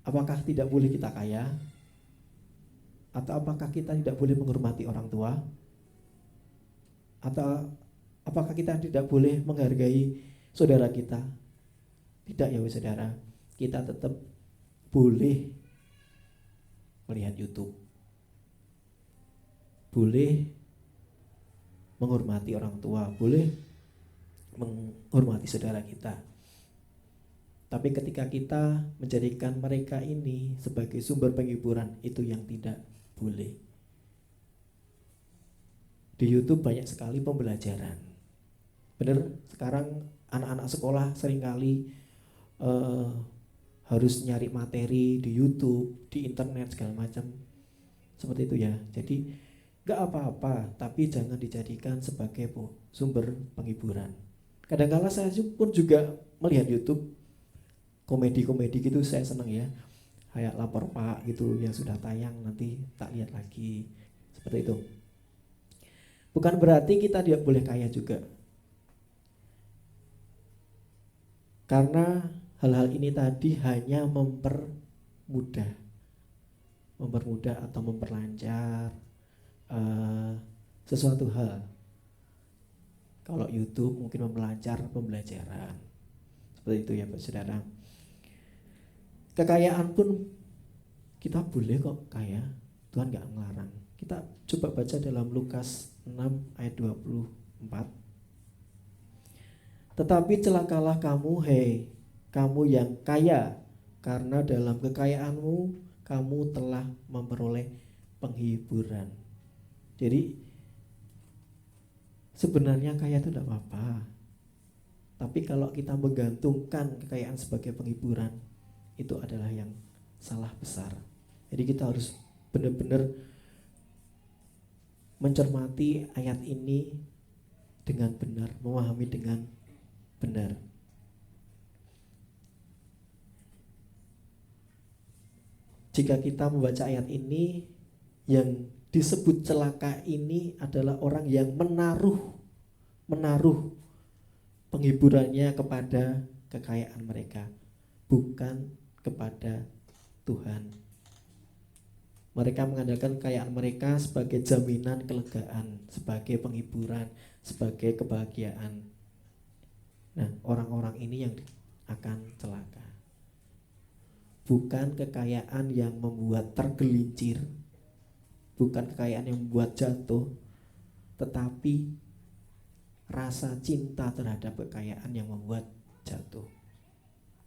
Apakah tidak boleh kita kaya? Atau apakah kita tidak boleh menghormati orang tua? Atau apakah kita tidak boleh menghargai saudara kita? Tidak ya saudara, kita tetap boleh melihat YouTube, boleh menghormati orang tua, boleh menghormati saudara kita. Tapi ketika kita menjadikan mereka ini sebagai sumber penghiburan, itu yang tidak boleh. Di YouTube banyak sekali pembelajaran. Benar, sekarang anak-anak sekolah seringkali harus nyari materi di YouTube, di internet segala macam. Seperti itu ya. Jadi gak apa-apa, tapi jangan dijadikan sebagai sumber penghiburan. Kadang-kala saya pun juga melihat YouTube komedi-komedi gitu, saya senang ya. Kayak Lapor Pak gitu yang sudah tayang, nanti tak lihat lagi. Seperti itu. Bukan berarti kita tidak boleh kaya juga. Karena hal-hal ini tadi hanya mempermudah atau memperlancar sesuatu hal. Kalau YouTube mungkin memperlancar pembelajaran. Seperti itu ya Pak Saudara. Kekayaan pun kita boleh kok kaya, Tuhan gak melarang. Kita coba baca dalam Lukas 6 ayat 24. Tetapi celakalah kamu, hei kamu yang kaya, karena dalam kekayaanmu kamu telah memperoleh penghiburan. Jadi sebenarnya kaya itu tidak apa-apa. Tapi kalau kita menggantungkan kekayaan sebagai penghiburan, itu adalah yang salah besar. Jadi kita harus benar-benar mencermati ayat ini dengan benar, memahami dengan benar. Jika kita membaca ayat ini yang disebut celaka ini adalah orang yang menaruh penghiburannya kepada kekayaan mereka, bukan kepada Tuhan. Mereka mengandalkan kekayaan mereka sebagai jaminan kelegaan, sebagai penghiburan, sebagai kebahagiaan. Nah, orang-orang ini yang akan celaka. Bukan kekayaan yang membuat tergelincir, bukan kekayaan yang membuat jatuh, tetapi rasa cinta terhadap kekayaan yang membuat jatuh.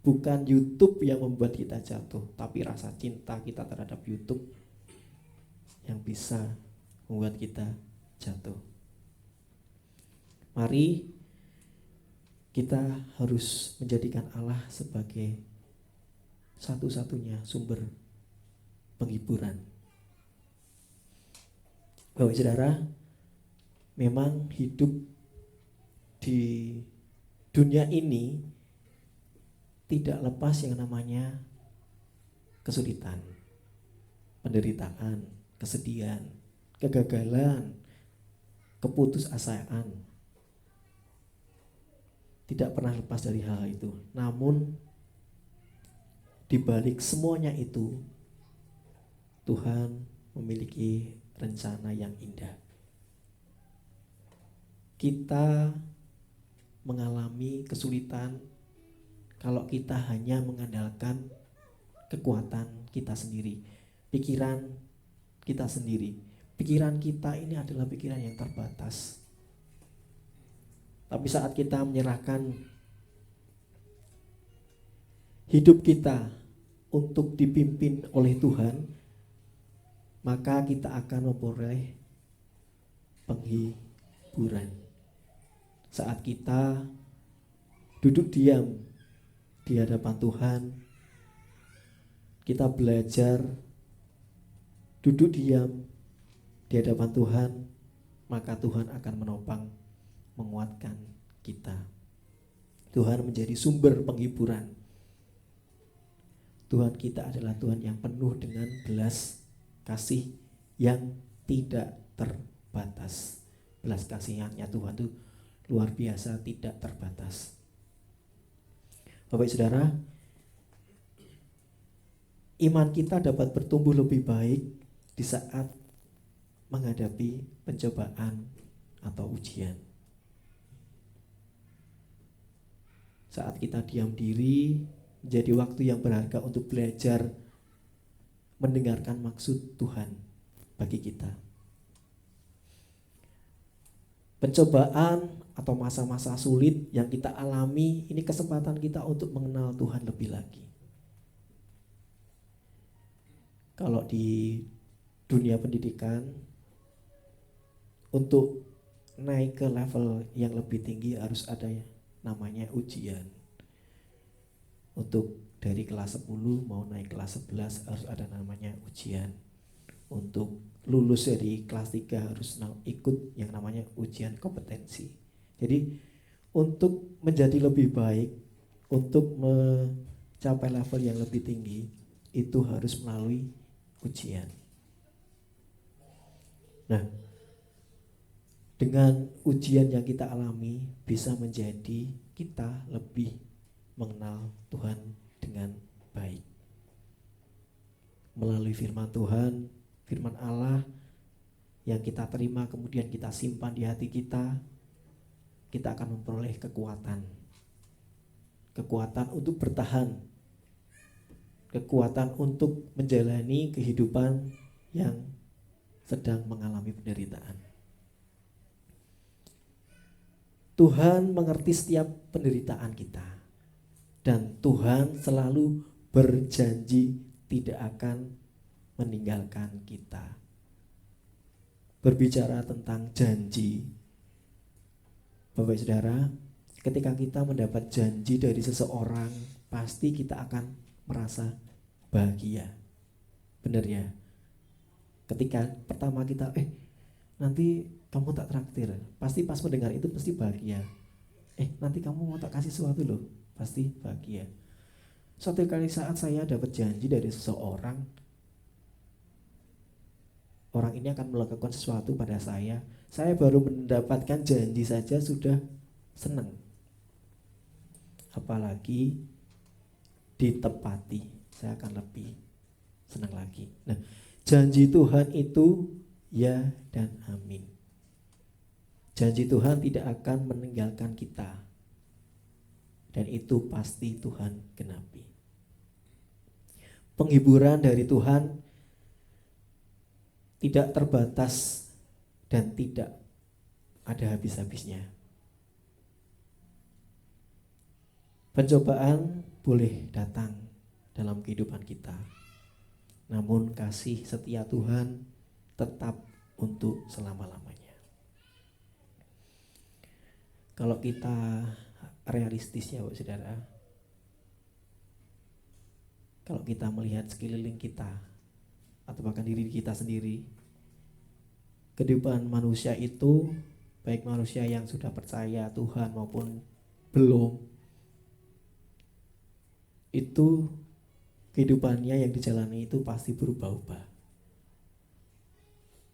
Bukan YouTube yang membuat kita jatuh, tapi rasa cinta kita terhadap YouTube yang bisa membuat kita jatuh. Mari kita harus menjadikan Allah sebagai satu-satunya sumber penghiburan. Bapak Saudara, memang hidup di dunia ini tidak lepas yang namanya kesulitan, penderitaan, kesedihan, kegagalan, keputusasaan. Tidak pernah lepas dari hal itu. Namun di balik semuanya itu, Tuhan memiliki rencana yang indah. Kita mengalami kesulitan kalau kita hanya mengandalkan kekuatan kita sendiri, pikiran kita sendiri. Pikiran kita ini adalah pikiran yang terbatas. Tapi saat kita menyerahkan hidup kita untuk dipimpin oleh Tuhan, maka kita akan memperoleh penghiburan. Saat kita duduk diam di hadapan Tuhan, kita belajar duduk diam di hadapan Tuhan, maka Tuhan akan menopang, menguatkan kita. Tuhan menjadi sumber penghiburan. Tuhan kita adalah Tuhan yang penuh dengan belas kasih yang tidak terbatas. Belas kasihannya Tuhan itu luar biasa, tidak terbatas. Bapak Saudara, iman kita dapat bertumbuh lebih baik di saat menghadapi pencobaan atau ujian. Saat kita diam diri, menjadi waktu yang berharga untuk belajar mendengarkan maksud Tuhan bagi kita. Pencobaan atau masa-masa sulit yang kita alami, ini kesempatan kita untuk mengenal Tuhan lebih lagi. Kalau di dunia pendidikan, untuk naik ke level yang lebih tinggi harus ada namanya ujian. Untuk dari kelas 10 mau naik kelas 11 harus ada namanya ujian. Untuk lulus dari kelas 3 harus ikut yang namanya ujian kompetensi. Jadi untuk menjadi lebih baik, untuk mencapai level yang lebih tinggi, itu harus melalui ujian. Nah, dengan ujian yang kita alami bisa menjadi kita lebih mengenal Tuhan dengan baik. Melalui firman Tuhan, firman Allah yang kita terima kemudian kita simpan di hati kita akan memperoleh kekuatan. Kekuatan untuk bertahan. Kekuatan untuk menjalani kehidupan yang sedang mengalami penderitaan. Tuhan mengerti setiap penderitaan kita. Dan Tuhan selalu berjanji tidak akan meninggalkan kita. Berbicara tentang janji, Bapak Saudara, ketika kita mendapat janji dari seseorang, pasti kita akan merasa bahagia. Benar ya? Ketika pertama kita, nanti kamu tak traktir, pasti pas mendengar itu pasti bahagia. Nanti kamu mau tak kasih sesuatu loh, pasti bahagia. Suatu kali saat saya dapat janji dari seseorang, orang ini akan melakukan sesuatu pada saya baru mendapatkan janji saja sudah senang, apalagi ditepati, saya akan lebih senang lagi. Nah, janji Tuhan itu ya dan amin. Janji Tuhan tidak akan meninggalkan kita, dan itu pasti Tuhan genapi. Penghiburan dari Tuhan tidak terbatas dan tidak ada habis-habisnya. Pencobaan boleh datang dalam kehidupan kita, namun kasih setia Tuhan tetap untuk selama-lamanya. Kalau kita realistis ya Bapak Saudara, kalau kita melihat sekeliling kita atau bahkan diri kita sendiri, kehidupan manusia itu, baik manusia yang sudah percaya Tuhan maupun belum, itu kehidupannya yang dijalani itu pasti berubah-ubah,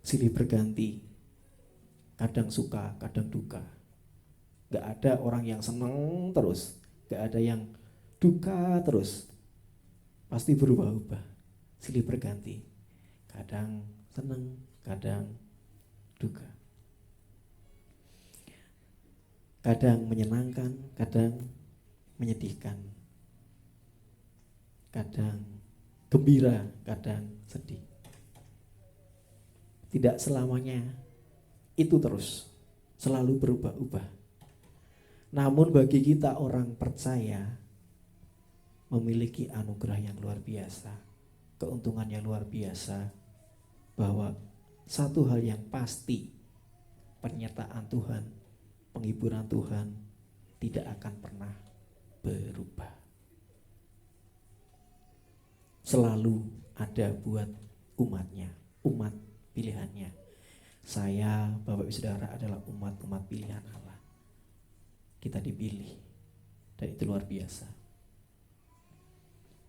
silih berganti, kadang suka, kadang duka. Gak ada orang yang senang terus, gak ada yang duka terus, pasti berubah-ubah, silih berganti, kadang senang, kadang duka, kadang menyenangkan, kadang menyedihkan, kadang gembira, kadang sedih. Tidak selamanya itu terus, selalu berubah-ubah. Namun bagi kita orang percaya, memiliki anugerah yang luar biasa, keuntungan yang luar biasa, bahwa satu hal yang pasti, penyertaan Tuhan, penghiburan Tuhan tidak akan pernah berubah. Selalu ada buat umatnya, umat pilihannya. Saya, Bapak Ibu Saudara adalah umat-umat pilihan Allah. Kita dipilih, dan itu luar biasa.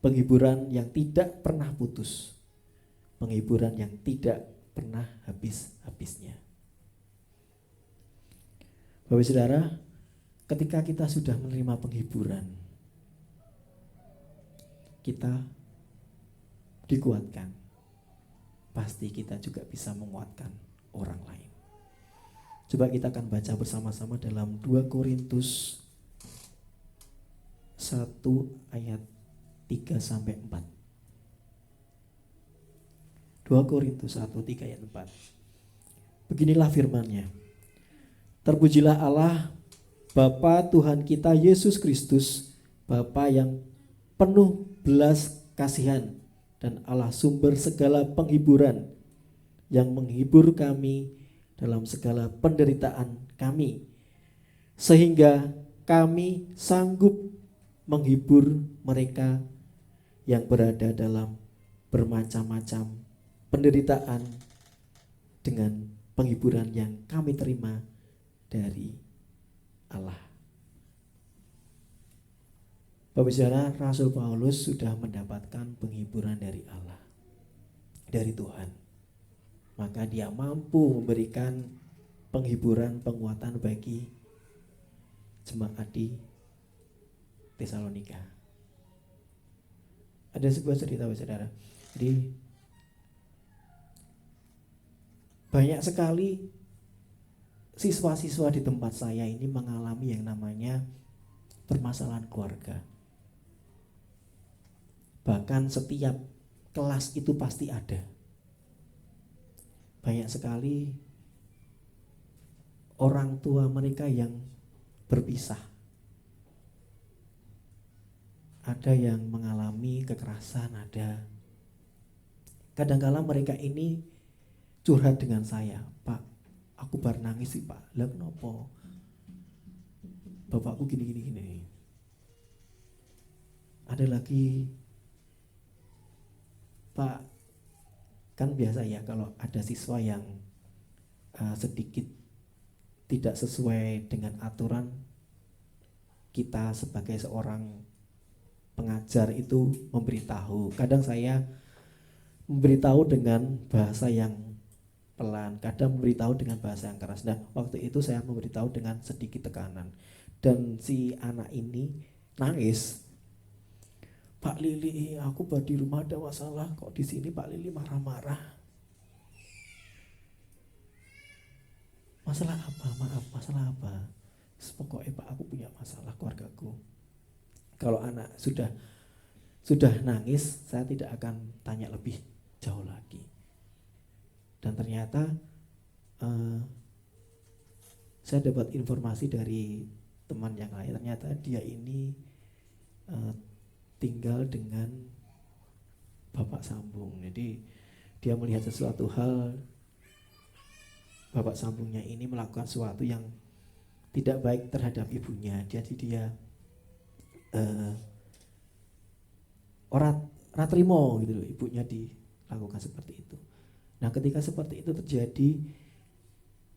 Penghiburan yang tidak pernah putus, penghiburan yang tidak pernah habis-habisnya. Bapak Ibu Saudara, ketika kita sudah menerima penghiburan, kita dikuatkan, pasti kita juga bisa menguatkan orang lain. Coba kita akan baca bersama-sama dalam 2 Korintus 1 ayat 3-4. 2 Korintus 1:3 ayat 4. Beginilah firman-Nya. Terpujilah Allah Bapa Tuhan kita Yesus Kristus, Bapa yang penuh belas kasihan dan Allah sumber segala penghiburan, yang menghibur kami dalam segala penderitaan kami, sehingga kami sanggup menghibur mereka yang berada dalam bermacam-macam penderitaan dengan penghiburan yang kami terima dari Allah. Bapak Saudara, Rasul Paulus sudah mendapatkan penghiburan dari Allah, dari Tuhan. Maka dia mampu memberikan penghiburan, penguatan bagi jemaat di Tesalonika. Ada sebuah cerita Bapak Saudara. Jadi banyak sekali siswa-siswa di tempat saya ini mengalami yang namanya permasalahan keluarga. Bahkan setiap kelas itu pasti ada. Banyak sekali orang tua mereka yang berpisah. Ada yang mengalami kekerasan, ada. Kadang-kala mereka ini curhat dengan saya, Pak, aku bar nangis sih Pak, lah kenapa? Bapakku gini. Ada lagi, Pak, kan biasa ya kalau ada siswa yang sedikit tidak sesuai dengan aturan, kita sebagai seorang pengajar itu memberitahu. Kadang saya memberitahu dengan bahasa yang pelan, kadang memberitahu dengan bahasa yang keras. Nah, waktu itu saya memberitahu dengan sedikit tekanan. Dan si anak ini nangis. Pak Lili, aku di rumah ada masalah, kok di sini Pak Lili marah-marah. Masalah apa? Maaf, masalah apa? Pokoknya Pak, aku punya masalah keluargaku. Kalau anak sudah nangis, saya tidak akan tanya lebih jauh lagi. Dan ternyata saya dapat informasi dari teman yang lain. Ternyata dia ini tinggal dengan bapak sambung. Jadi dia melihat sesuatu hal, bapak sambungnya ini melakukan sesuatu yang tidak baik terhadap ibunya. Jadi dia ora trimo gitu loh, ibunya dilakukan seperti itu. Nah, ketika seperti itu terjadi,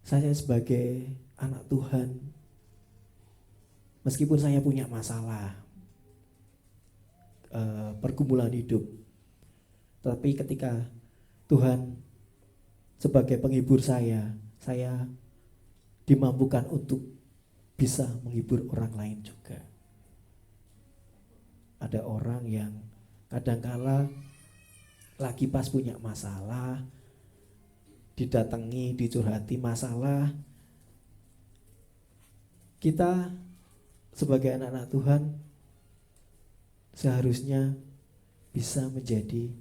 saya sebagai anak Tuhan, meskipun saya punya masalah pergumulan hidup, tapi ketika Tuhan sebagai penghibur saya dimampukan untuk bisa menghibur orang lain juga. Ada orang yang kadangkala lagi pas punya masalah, didatangi, dicurhati masalah, kita sebagai anak-anak Tuhan seharusnya bisa menjadi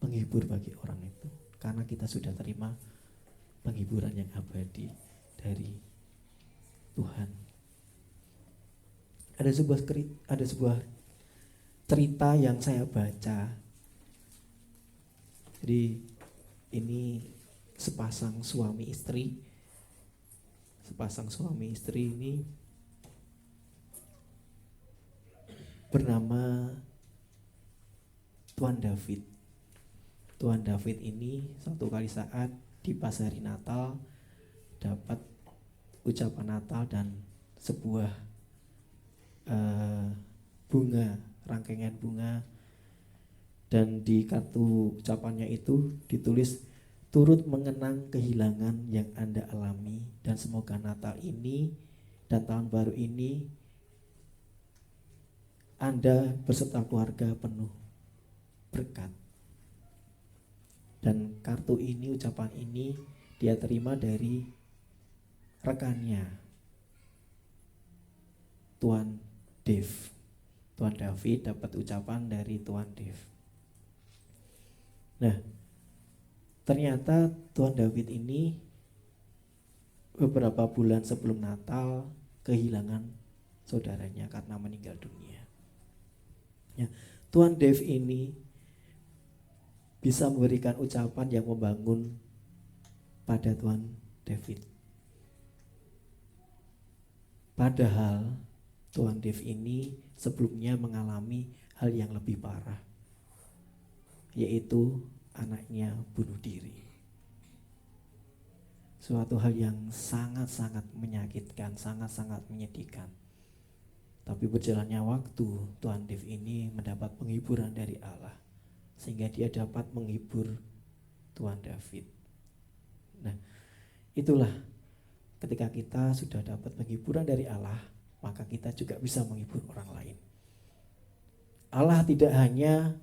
penghibur bagi orang itu, karena kita sudah terima penghiburan yang abadi dari Tuhan. Ada sebuah cerita yang saya baca. Jadi ini sepasang suami istri ini bernama Tuan David. Tuan David ini suatu kali saat di pas hari Natal dapat ucapan Natal dan sebuah bunga, rangkaian bunga, dan di kartu ucapannya itu ditulis, turut mengenang kehilangan yang Anda alami dan semoga Natal ini dan tahun baru ini Anda beserta keluarga penuh berkat. Dan kartu ini, ucapan ini dia terima dari rekannya, Tuan Dave. Tuan David dapat ucapan dari Tuan Dave. Nah, ternyata Tuan David ini beberapa bulan sebelum Natal kehilangan saudaranya karena meninggal dunia. Ya, Tuan Dave ini bisa memberikan ucapan yang membangun pada Tuan David. Padahal Tuan Dave ini sebelumnya mengalami hal yang lebih parah, yaitu anaknya bunuh diri. Suatu hal yang sangat-sangat menyakitkan, sangat-sangat menyedihkan. Tapi berjalannya waktu, Tuan Dave ini mendapat penghiburan dari Allah, sehingga dia dapat menghibur Tuan David. Nah, itulah ketika kita sudah dapat penghiburan dari Allah, maka kita juga bisa menghibur orang lain. Allah tidak hanya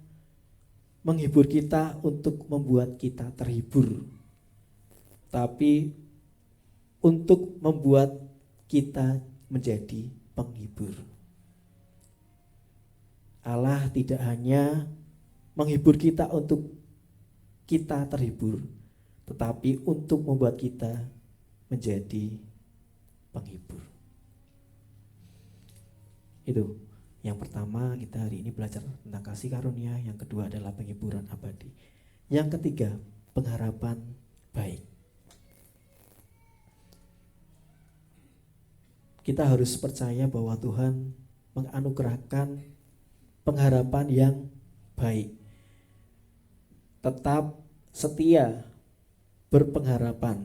menghibur kita untuk membuat kita terhibur, tapi untuk membuat kita menjadi penghibur. Allah tidak hanya menghibur kita untuk kita terhibur, tetapi untuk membuat kita menjadi penghibur. Itu yang pertama, kita hari ini belajar tentang kasih karunia. Yang kedua adalah penghiburan abadi. Yang ketiga, pengharapan baik. Kita harus percaya bahwa Tuhan menganugerahkan pengharapan yang baik. Tetap setia berpengharapan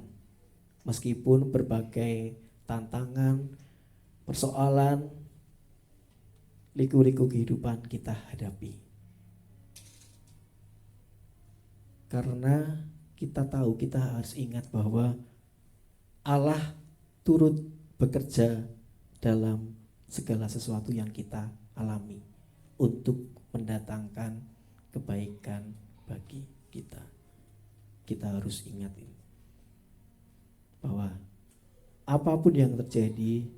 meskipun berbagai tantangan, persoalan, liku-liku kehidupan kita hadapi. Karena kita tahu, kita harus ingat bahwa Allah turut bekerja dalam segala sesuatu yang kita alami untuk mendatangkan kebaikan bagi kita. Kita harus ingat ini, bahwa apapun yang terjadi,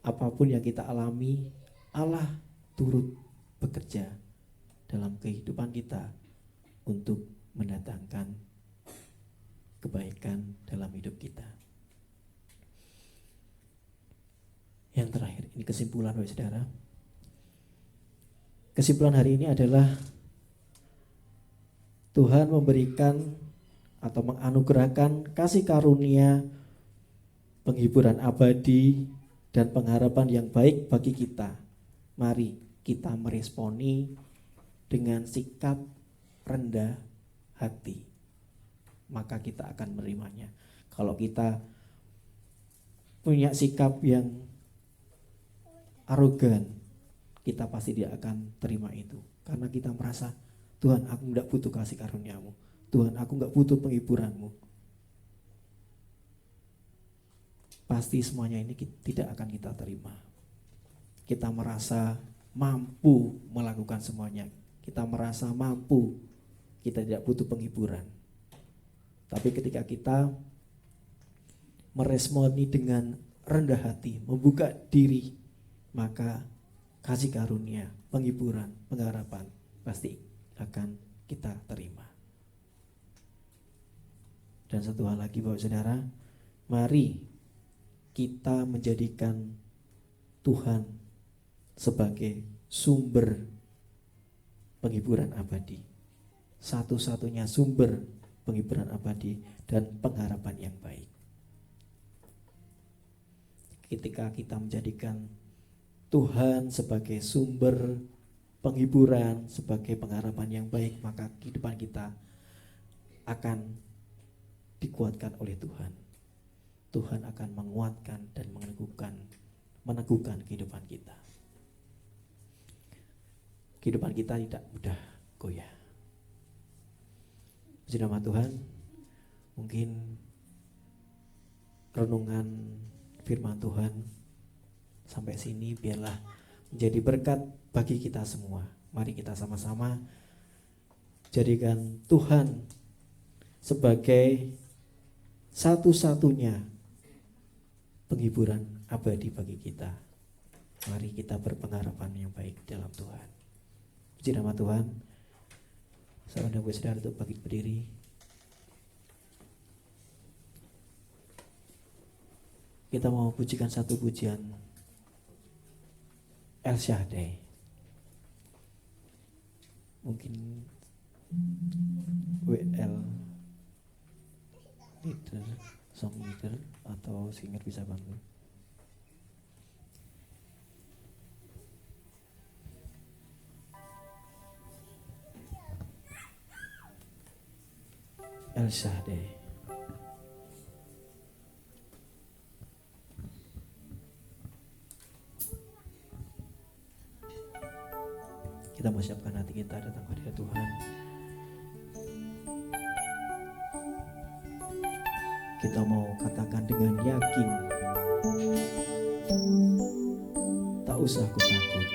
apapun yang kita alami, Allah turut bekerja dalam kehidupan kita untuk mendatangkan kebaikan dalam hidup kita. Yang terakhir, ini kesimpulan Bapak Saudara. Kesimpulan hari ini adalah Tuhan memberikan atau menganugerahkan kasih karunia, penghiburan abadi, dan pengharapan yang baik bagi kita. Mari kita meresponi dengan sikap rendah hati, maka kita akan menerimanya. Kalau kita punya sikap yang arogan, kita pasti tidak akan terima itu, karena kita merasa, Tuhan, aku tidak butuh kasih karuniamu, Tuhan, aku tidak butuh penghiburanmu. Pasti semuanya ini tidak akan kita terima. Kita merasa mampu melakukan semuanya, kita merasa mampu, kita tidak butuh penghiburan. Tapi ketika kita meresponi dengan rendah hati, membuka diri, maka kasih karunia, penghiburan, pengharapan pasti akan kita terima. Dan satu hal lagi Bapak Saudara, mari kita menjadikan Tuhan sebagai sumber penghiburan abadi, satu-satunya sumber penghiburan abadi dan pengharapan yang baik. Ketika kita menjadikan Tuhan sebagai sumber penghiburan, sebagai pengharapan yang baik, maka kehidupan kita akan dikuatkan oleh Tuhan. Tuhan akan menguatkan dan meneguhkan kehidupan kita. Kehidupan kita tidak mudah goyah. Puji nama Tuhan. Mungkin renungan firman Tuhan sampai sini biarlah menjadi berkat bagi kita semua. Mari kita sama-sama jadikan Tuhan sebagai satu-satunya penghiburan abadi bagi kita. Mari kita berpengharapan yang baik dalam Tuhan. Puji nama Tuhan. Saya undang saudara untuk bangkit berdiri. Kita mau pujikan satu pujian El Shaddai. Mungkin WL leader, song leader atau singer bisa bantu. El Shaddai. Kita mau siapkan hati kita datang kepada Tuhan. Kita mau katakan dengan yakin, tak usah aku takut.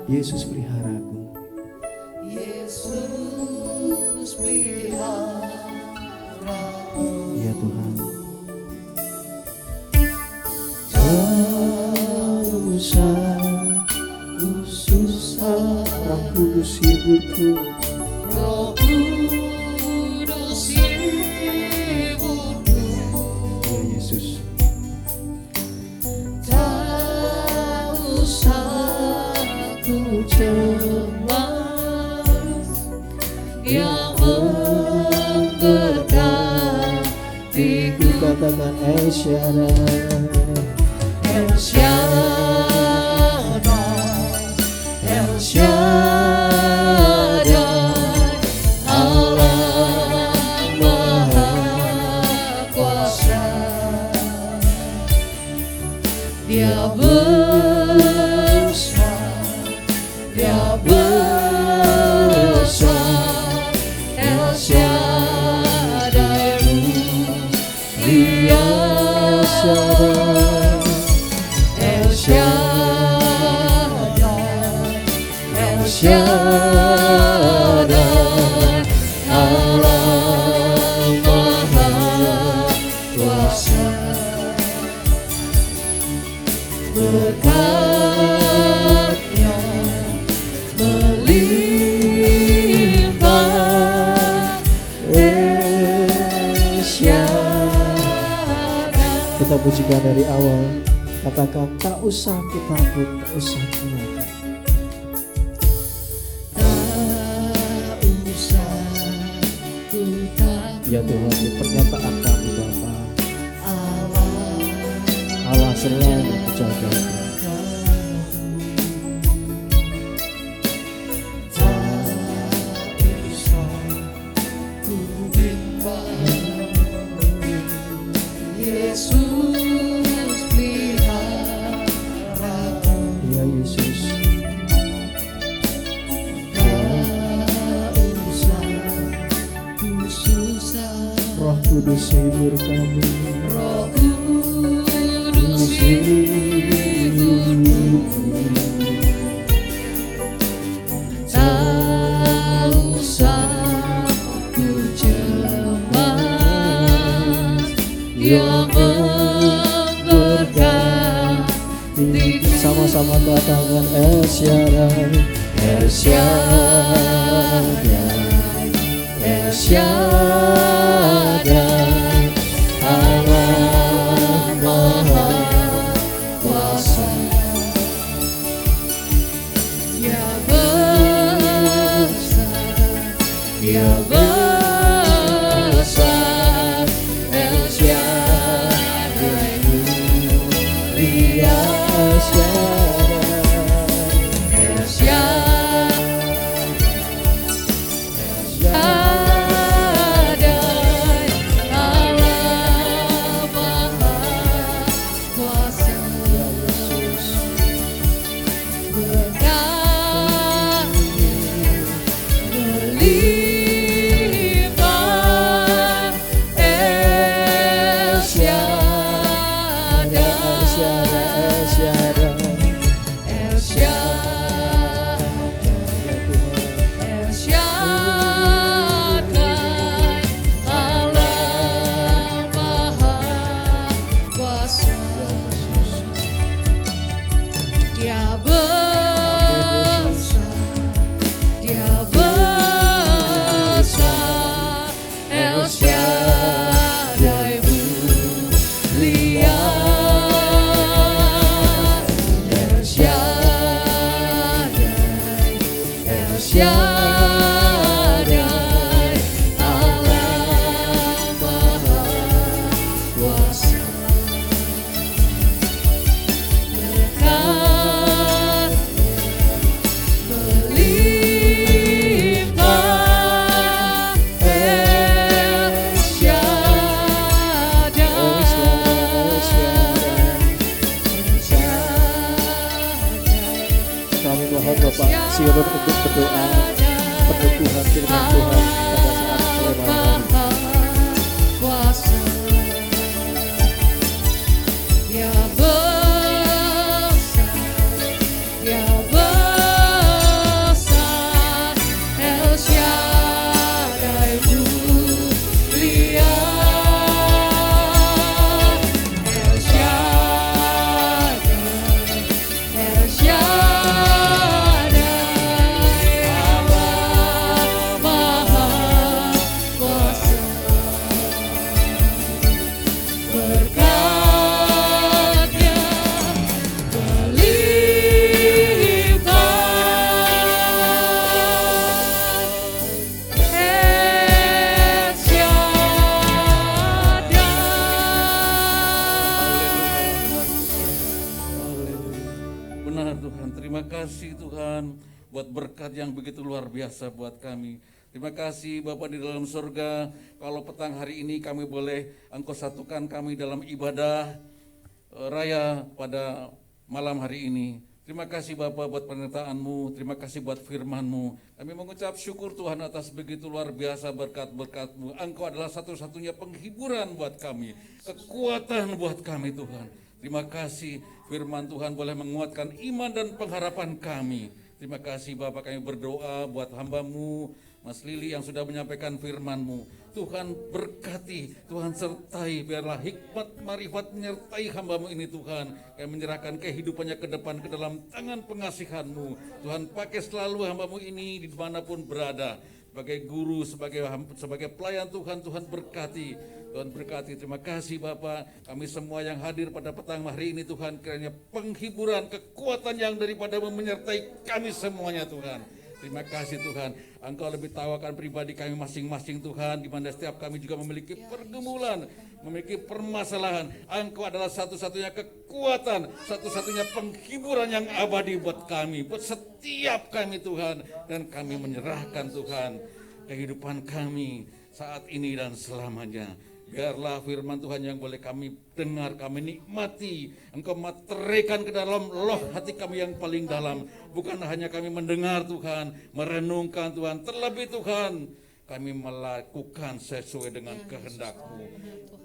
Yesus peliharaku. Yesus peliharaku. Ya Tuhan. Tak usah susah. Roh Kudus hiburku. Roh Kudus hiburku. Ya Yesus. Tak usah ku cemas yang memberkatiku. Katakan El Shaddai, El Shaddai, El Shaddai, Allah Maha Kuasa. Dia besar, Dia besar, El Shaddai, Dia Shaddai, El Shaddai, El Shaddai, Allah Maha Kuasa. Berkat-Nya melimpah, El Shaddai. kita pujikan dari awal. Katakan tak usah ku takut, tak usah ku takut. Tak usah ku takut, Ya Tuhan, di pernyataan kami Bapa, Allah Allah selalu menjaga. tak usah ku bimbang. Yesus pelihara, Ya Yesus, tak usah ku susah. Roh Kudus hibur kami. Roh Kudus hibur, tak usah ku cemas, yang memberkati. Sama-sama katakan El Shaddai, El Shaddai, El Shaddai, Allah Maha Kuasa. Dia besar, Dia besar, El Shaddai, Dia El Shaddai, Allah Maha Kuasa. Berkat-Nya melimpah, kasih Tuhan buat berkat yang begitu luar biasa buat kami. Terima kasih Bapa di dalam surga, kalau petang hari ini kami boleh Engkau satukan kami dalam ibadah raya pada malam hari ini. Terima kasih Bapa buat penyertaan-Mu, terima kasih buat firman-Mu. Kami mengucap syukur Tuhan atas begitu luar biasa berkat-berkat-Mu. Engkau adalah satu-satunya penghiburan buat kami, kekuatan buat kami Tuhan. Terima kasih firman Tuhan boleh menguatkan iman dan pengharapan kami. Terima kasih Bapa, kami berdoa buat hamba-Mu, Mas Lili yang sudah menyampaikan firman-Mu. Tuhan berkati, Tuhan sertai, biarlah hikmat marifat menyertai hamba-Mu ini Tuhan. Kami menyerahkan kehidupannya ke depan ke dalam tangan pengasihan-Mu. Tuhan pakai selalu hamba-Mu ini dimanapun berada. Sebagai guru, sebagai pelayan Tuhan, Tuhan berkati. Tuhan berkati, terima kasih Bapak. Kami semua yang hadir pada petang hari ini Tuhan, kiranya penghiburan, kekuatan yang daripada-Mu menyertai kami semuanya Tuhan. Terima kasih Tuhan, Engkau lebih tahu akan pribadi kami masing-masing Tuhan, di mana setiap kami juga memiliki pergumulan, memiliki permasalahan. Engkau adalah satu-satunya kekuatan, satu-satunya penghiburan yang abadi buat kami, buat setiap kami Tuhan. Dan kami menyerahkan Tuhan kehidupan kami saat ini dan selamanya. Biarlah firman Tuhan yang boleh kami dengar, kami nikmati, Engkau materaikan ke dalam loh hati kami yang paling dalam. Bukan hanya kami mendengar Tuhan, merenungkan Tuhan, terlebih Tuhan, kami melakukan sesuai dengan kehendak-Mu.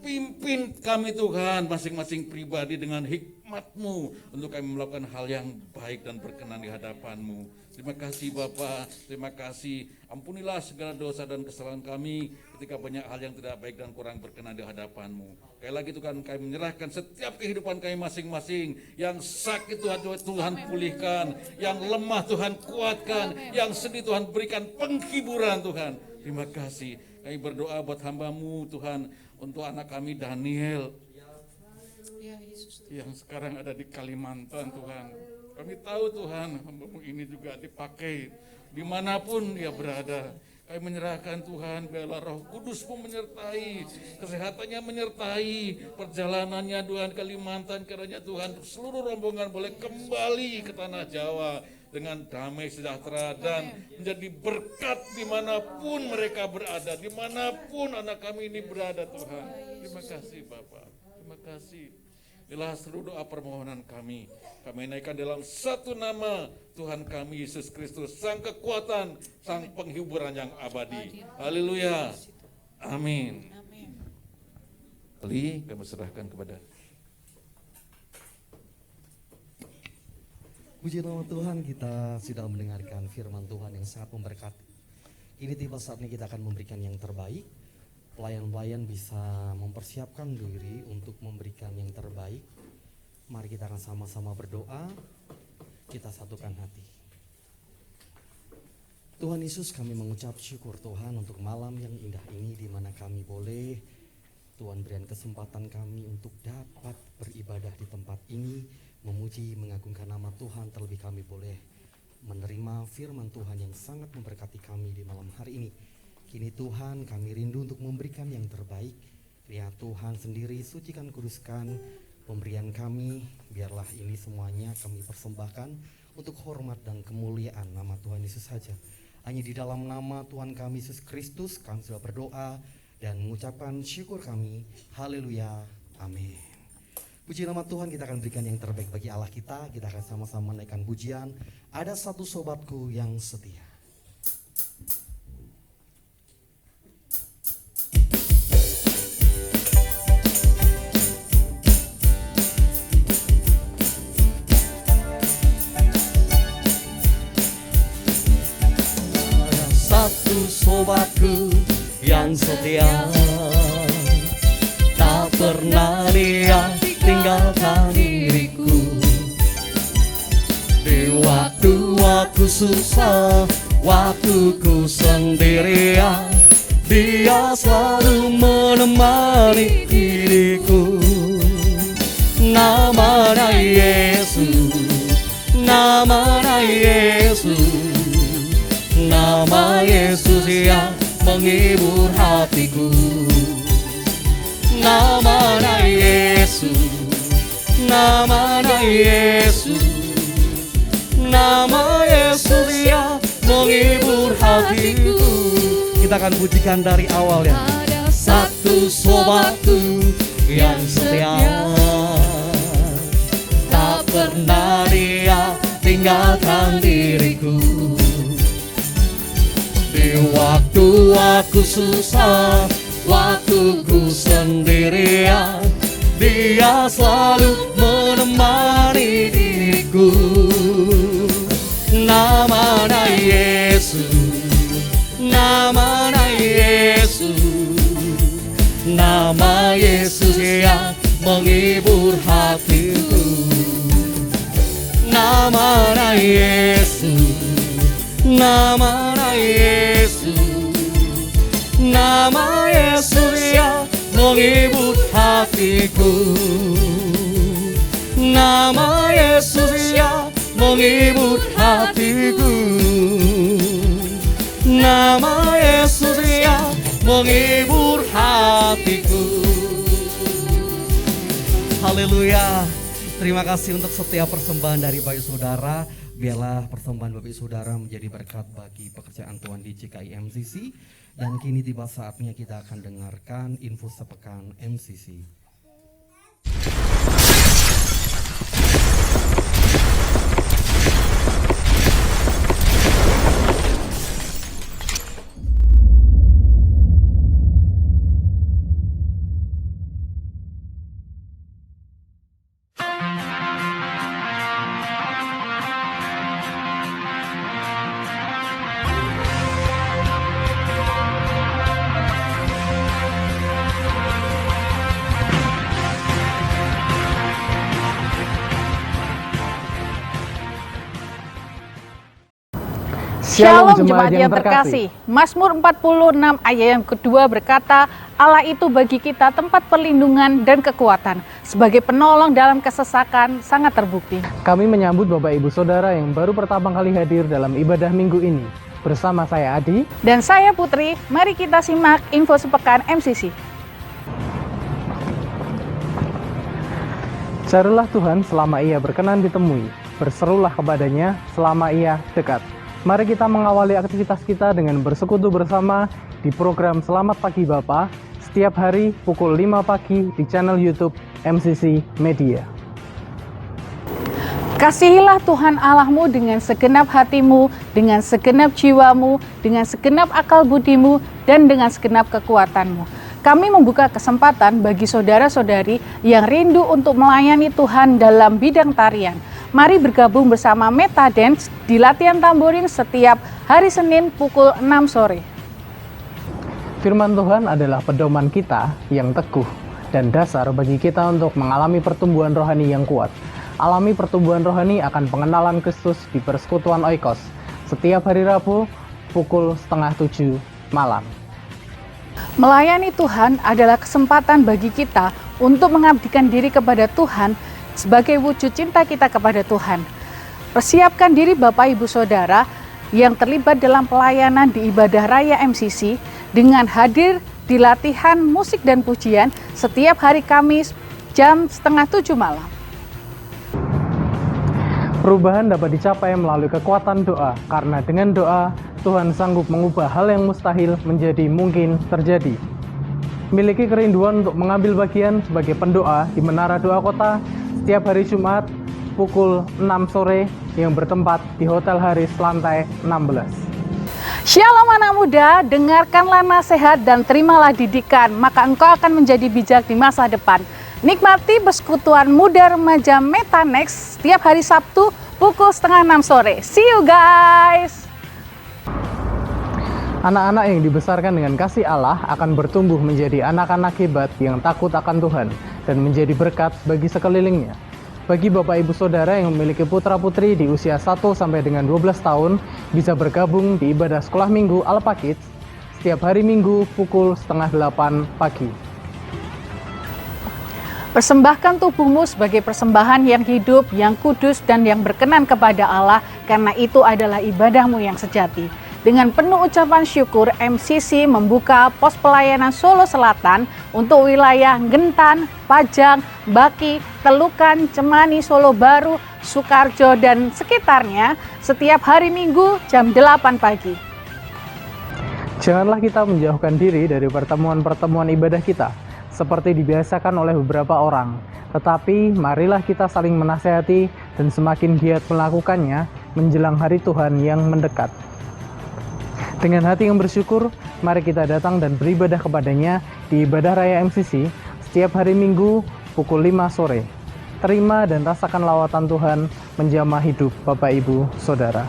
Pimpin kami Tuhan, masing-masing pribadi dengan hikmat-Mu, untuk kami melakukan hal yang baik dan berkenan di hadapan-Mu. Terima kasih Bapa, terima kasih. Ampunilah segala dosa dan kesalahan kami ketika banyak hal yang tidak baik dan kurang berkenan di hadapan-Mu. Sekali lagi Tuhan, kami menyerahkan setiap kehidupan kami masing-masing. Yang sakit Tuhan pulihkan, yang lemah Tuhan kuatkan, yang sedih Tuhan berikan penghiburan Tuhan. Terima kasih. Kami berdoa buat hamba-Mu Tuhan, untuk anak kami Daniel yang sekarang ada di Kalimantan Tuhan. Kami tahu Tuhan, hamba-Mu ini juga dipakai dimanapun dia berada. Kami menyerahkan Tuhan, biarlah Roh Kudus-Mu menyertai, kesehatannya menyertai, perjalanannya Tuhan Kalimantan, kiranya Tuhan seluruh rombongan boleh kembali ke tanah Jawa dengan damai sejahtera dan menjadi berkat dimanapun mereka berada, dimanapun anak kami ini berada Tuhan. Terima kasih Bapak, terima kasih. Inilah seluruh doa permohonan kami naikkan dalam satu nama Tuhan kami Yesus Kristus, Sang kekuatan, Sang penghiburan yang abadi. Haleluya, amin. Kali kami serahkan kepada. Puji nama Tuhan, kita sudah mendengarkan firman Tuhan yang sangat memberkati. Ini tiba saatnya kita akan memberikan yang terbaik. Pelayan-pelayan bisa mempersiapkan diri untuk memberikan yang terbaik. Mari kita akan sama-sama berdoa, kita satukan hati. Tuhan Yesus, kami mengucap syukur Tuhan untuk malam yang indah ini, di mana kami boleh Tuhan berikan kesempatan kami untuk dapat beribadah di tempat ini, memuji, mengagungkan nama Tuhan. Terlebih kami boleh menerima firman Tuhan yang sangat memberkati kami di malam hari ini. Kini Tuhan, kami rindu untuk memberikan yang terbaik. Ya Tuhan sendiri, sucikan, kuduskan pemberian kami. Biarlah ini semuanya kami persembahkan untuk hormat dan kemuliaan nama Tuhan Yesus saja. Hanya di dalam nama Tuhan kami Yesus Kristus kami sudah berdoa dan mengucapkan syukur kami. Haleluya, amin. Puji nama Tuhan, kita akan berikan yang terbaik bagi Allah kita. Kita akan sama-sama menaikkan pujian. Ada satu sobatku yang setia. Sobatku yang setia, tak pernah dia tinggalkan diriku. Di waktu-waktu susah, waktuku sendirian, dia selalu menemani diriku. Namanya Yesus, namanya Yesus, nama Yesus yang menghibur hatiku. Namanya Yesus, namanya Yesus, nama kita akan pujikan dari awal ya. Ada Satu sobatku yang setia, tak pernah dia tinggalkan diriku. Di waktu aku susah, waktu ku sendirian, dia selalu menemani diriku. Namanya Yesus, namanya Yesus, nama Yesus yang menghibur hatiku. Namanya Yesus, namanya Yesus, nama Yesus yang menghibur hatiku. Nama Yesus yang menghibur hatiku. Nama Yesus yang menghibur hatiku. Haleluya. Terima kasih untuk setiap persembahan dari Bapak Saudara. Biarlah persembahan Bapak Saudara menjadi berkat bagi pekerjaan Tuhan di GKI MCC. Dan kini tiba saatnya kita akan dengarkan info sepekan MCC. Shalom jemaat yang terkasih. Mazmur 46 ayat yang kedua berkata, Allah itu bagi kita tempat perlindungan dan kekuatan. Sebagai penolong dalam kesesakan sangat terbukti. Kami menyambut Bapak Ibu Saudara yang baru pertama kali hadir dalam ibadah minggu ini. Bersama saya Adi dan saya Putri, mari kita simak info sepekan MCC. Carilah Tuhan selama ia berkenan ditemui. Berserulah kepadanya selama ia dekat. Mari kita mengawali aktivitas kita dengan bersekutu bersama di program Selamat Pagi Bapa setiap hari pukul 5 pagi di channel YouTube MCC Media. Kasihilah Tuhan Allahmu dengan segenap hatimu, dengan segenap jiwamu, dengan segenap akal budimu, dan dengan segenap kekuatanmu. Kami membuka kesempatan bagi saudara-saudari yang rindu untuk melayani Tuhan dalam bidang tarian. Mari bergabung bersama Meta Dance di latihan tamborin setiap hari Senin pukul 6 sore. Firman Tuhan adalah pedoman kita yang teguh dan dasar bagi kita untuk mengalami pertumbuhan rohani yang kuat. Alami pertumbuhan rohani akan pengenalan Kristus di Persekutuan Oikos setiap hari Rabu pukul 6:30 malam. Melayani Tuhan adalah kesempatan bagi kita untuk mengabdikan diri kepada Tuhan sebagai wujud cinta kita kepada Tuhan. Persiapkan diri Bapak Ibu Saudara yang terlibat dalam pelayanan di ibadah raya MCC dengan hadir di latihan musik dan pujian setiap hari Kamis jam 6:30 malam. Perubahan dapat dicapai melalui kekuatan doa, karena dengan doa Tuhan sanggup mengubah hal yang mustahil menjadi mungkin terjadi. Miliki kerinduan untuk mengambil bagian sebagai pendoa di Menara Doa Kota setiap hari Jumat pukul 6 sore yang bertempat di Hotel Haris lantai 16. Shalom anak muda, dengarkanlah nasihat dan terimalah didikan, maka engkau akan menjadi bijak di masa depan. Nikmati persekutuan muda remaja Meta Next setiap hari Sabtu pukul 5:30 sore. See you guys! Anak-anak yang dibesarkan dengan kasih Allah akan bertumbuh menjadi anak-anak hebat yang takut akan Tuhan dan menjadi berkat bagi sekelilingnya. Bagi Bapak Ibu Saudara yang memiliki putra-putri di usia 1 sampai dengan 12 tahun, bisa bergabung di ibadah sekolah minggu Alpha Kids setiap hari Minggu pukul 7:30 pagi. Persembahkan tubuhmu sebagai persembahan yang hidup, yang kudus, dan yang berkenan kepada Allah, karena itu adalah ibadahmu yang sejati. Dengan penuh ucapan syukur, MCC membuka pos pelayanan Solo Selatan untuk wilayah Gentan, Pajang, Baki, Telukan, Cemani, Solo Baru, Sukarjo, dan sekitarnya setiap hari Minggu jam 8 pagi. Janganlah kita menjauhkan diri dari pertemuan-pertemuan ibadah kita, seperti dibiasakan oleh beberapa orang. Tetapi marilah kita saling menasehati dan semakin giat melakukannya menjelang hari Tuhan yang mendekat. Dengan hati yang bersyukur, mari kita datang dan beribadah kepadanya di ibadah raya MCC setiap hari Minggu pukul 5 sore. Terima dan rasakan lawatan Tuhan menjamah hidup Bapak Ibu Saudara.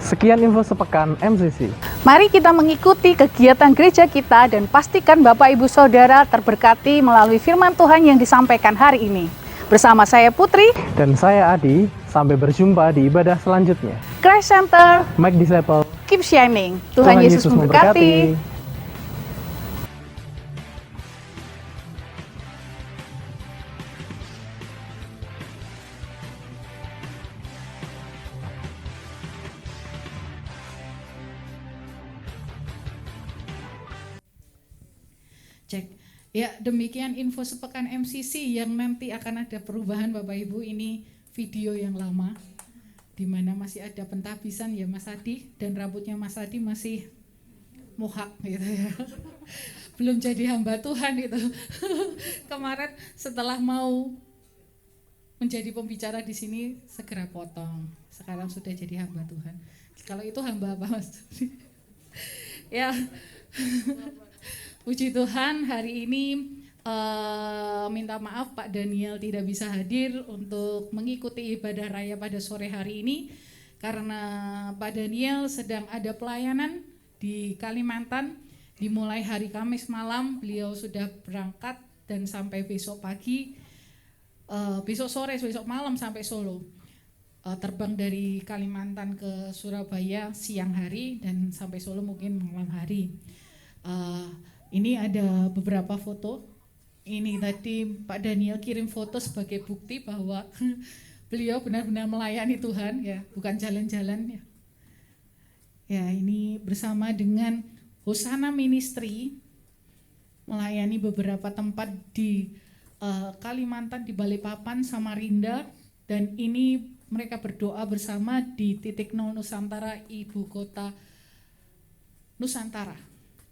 Sekian info sepekan MCC. Mari kita mengikuti kegiatan gereja kita dan pastikan Bapak Ibu Saudara terberkati melalui firman Tuhan yang disampaikan hari ini. Bersama saya Putri Dan saya Adi, sampai berjumpa di ibadah selanjutnya. Christ Center, Make Disciple. keep shining. Tuhan Yesus memberkati. Cek. Ya, demikian info sepekan MCC yang nanti akan ada perubahan Bapak Ibu. Ini video yang lama di mana masih ada pentabisan ya Mas Adi, dan rambutnya Mas Adi masih mohak gitu ya. Belum jadi hamba Tuhan itu. Kemarin setelah mau menjadi pembicara di sini segera potong. Sekarang sudah jadi hamba Tuhan. Kalau itu hamba apa Mas? Ya. Puji Tuhan, hari ini minta maaf Pak Daniel tidak bisa hadir untuk mengikuti ibadah raya pada sore hari ini karena Pak Daniel sedang ada pelayanan di Kalimantan. Dimulai hari Kamis malam beliau sudah berangkat dan sampai besok pagi, besok sore, besok malam sampai Solo. Terbang dari Kalimantan ke Surabaya siang hari dan sampai Solo mungkin malam hari. Ini ada beberapa foto. Ini tadi Pak Daniel kirim foto sebagai bukti bahwa beliau benar-benar melayani Tuhan ya, bukan jalan-jalan ya. Ya, ini bersama dengan Hosana Ministry melayani beberapa tempat di Kalimantan, di Balikpapan, Samarinda, dan ini mereka berdoa bersama di titik 0 Nusantara, ibu kota Nusantara.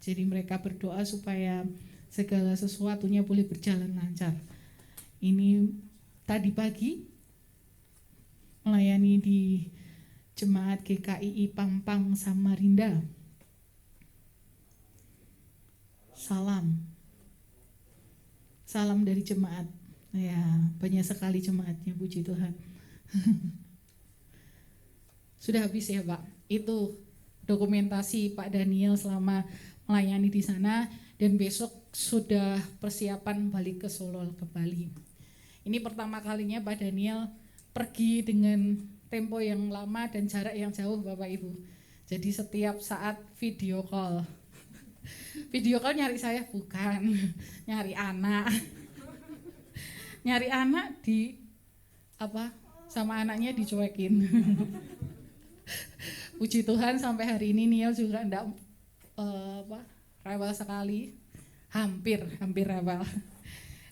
Jadi mereka berdoa supaya segala sesuatunya boleh berjalan lancar. Ini tadi pagi melayani di Jemaat GKI Pampang Samarinda. Salam dari jemaat. Ya, banyak sekali jemaatnya, puji Tuhan. Sudah habis ya Pak. Itu dokumentasi Pak Daniel selama melayani di sana, dan besok sudah persiapan balik ke Solo, ke Bali. Ini pertama kalinya Pak Daniel pergi dengan tempo yang lama dan jarak yang jauh Bapak Ibu. Jadi setiap saat video call. Video call nyari saya bukan, nyari anak. Nyari anak di apa? Sama anaknya dicuekin. Puji Tuhan sampai hari ini Niel juga enggak rewel sekali, hampir rewel,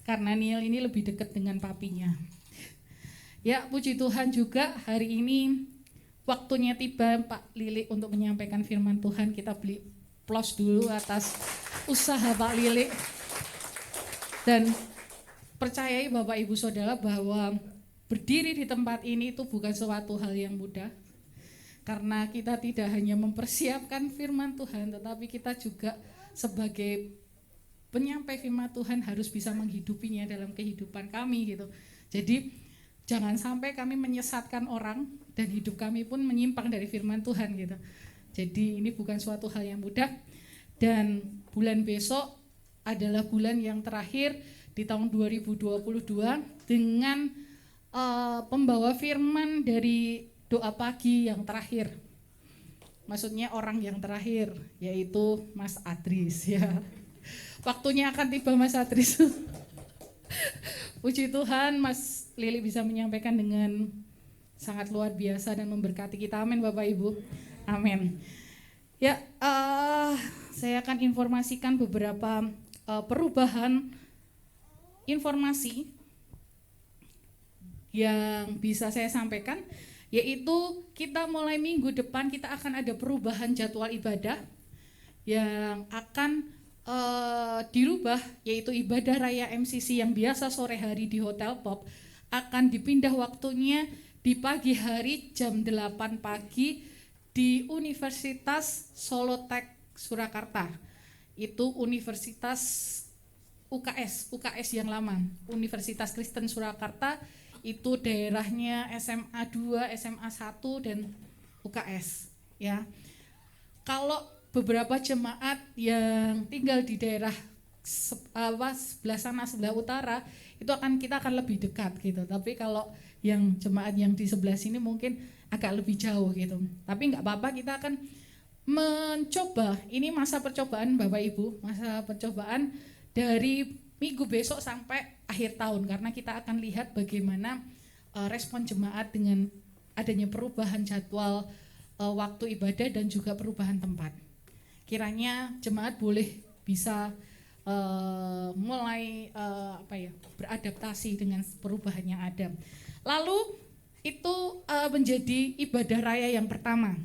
karena Niel ini lebih dekat dengan papinya. Ya, puji Tuhan juga hari ini waktunya tiba Pak Lili untuk menyampaikan firman Tuhan. Kita beli plus dulu atas usaha Pak Lili, dan percayai Bapak Ibu Saudara bahwa berdiri di tempat ini itu bukan suatu hal yang mudah. Karena kita tidak hanya mempersiapkan firman Tuhan, tetapi kita juga sebagai penyampai firman Tuhan harus bisa menghidupinya dalam kehidupan kami gitu. Jadi jangan sampai kami menyesatkan orang dan hidup kami pun menyimpang dari firman Tuhan gitu. Jadi ini bukan suatu hal yang mudah, dan bulan besok adalah bulan yang terakhir di tahun 2022 dengan pembawa firman dari doa pagi yang terakhir, maksudnya orang yang terakhir, yaitu Mas Adris ya. Waktunya akan tiba Mas Adris. Puji Tuhan Mas Lili bisa menyampaikan dengan sangat luar biasa dan memberkati kita. Amin Bapak Ibu. Amin. Ya, saya akan informasikan beberapa perubahan informasi yang bisa saya sampaikan. yaitu kita mulai minggu depan kita akan ada perubahan jadwal ibadah yang akan dirubah, yaitu ibadah raya MCC yang biasa sore hari di Hotel Pop akan dipindah waktunya di pagi hari jam 8 pagi di Universitas Solotek Surakarta. Itu Universitas UKS yang lama, Universitas Kristen Surakarta, itu daerahnya SMA 2, SMA 1 dan UKS ya. Kalau beberapa jemaat yang tinggal di daerah sebelah sana, sebelah utara, itu kita akan lebih dekat gitu. Tapi kalau yang jemaat yang di sebelah sini mungkin agak lebih jauh gitu. Tapi nggak apa-apa, kita akan mencoba. Ini masa percobaan Bapak Ibu, masa percobaan dari minggu besok sampai akhir tahun, karena kita akan lihat bagaimana respon jemaat dengan adanya perubahan jadwal waktu ibadah dan juga perubahan tempat. Kiranya jemaat boleh bisa mulai beradaptasi dengan perubahan yang ada. Lalu itu menjadi ibadah raya yang pertama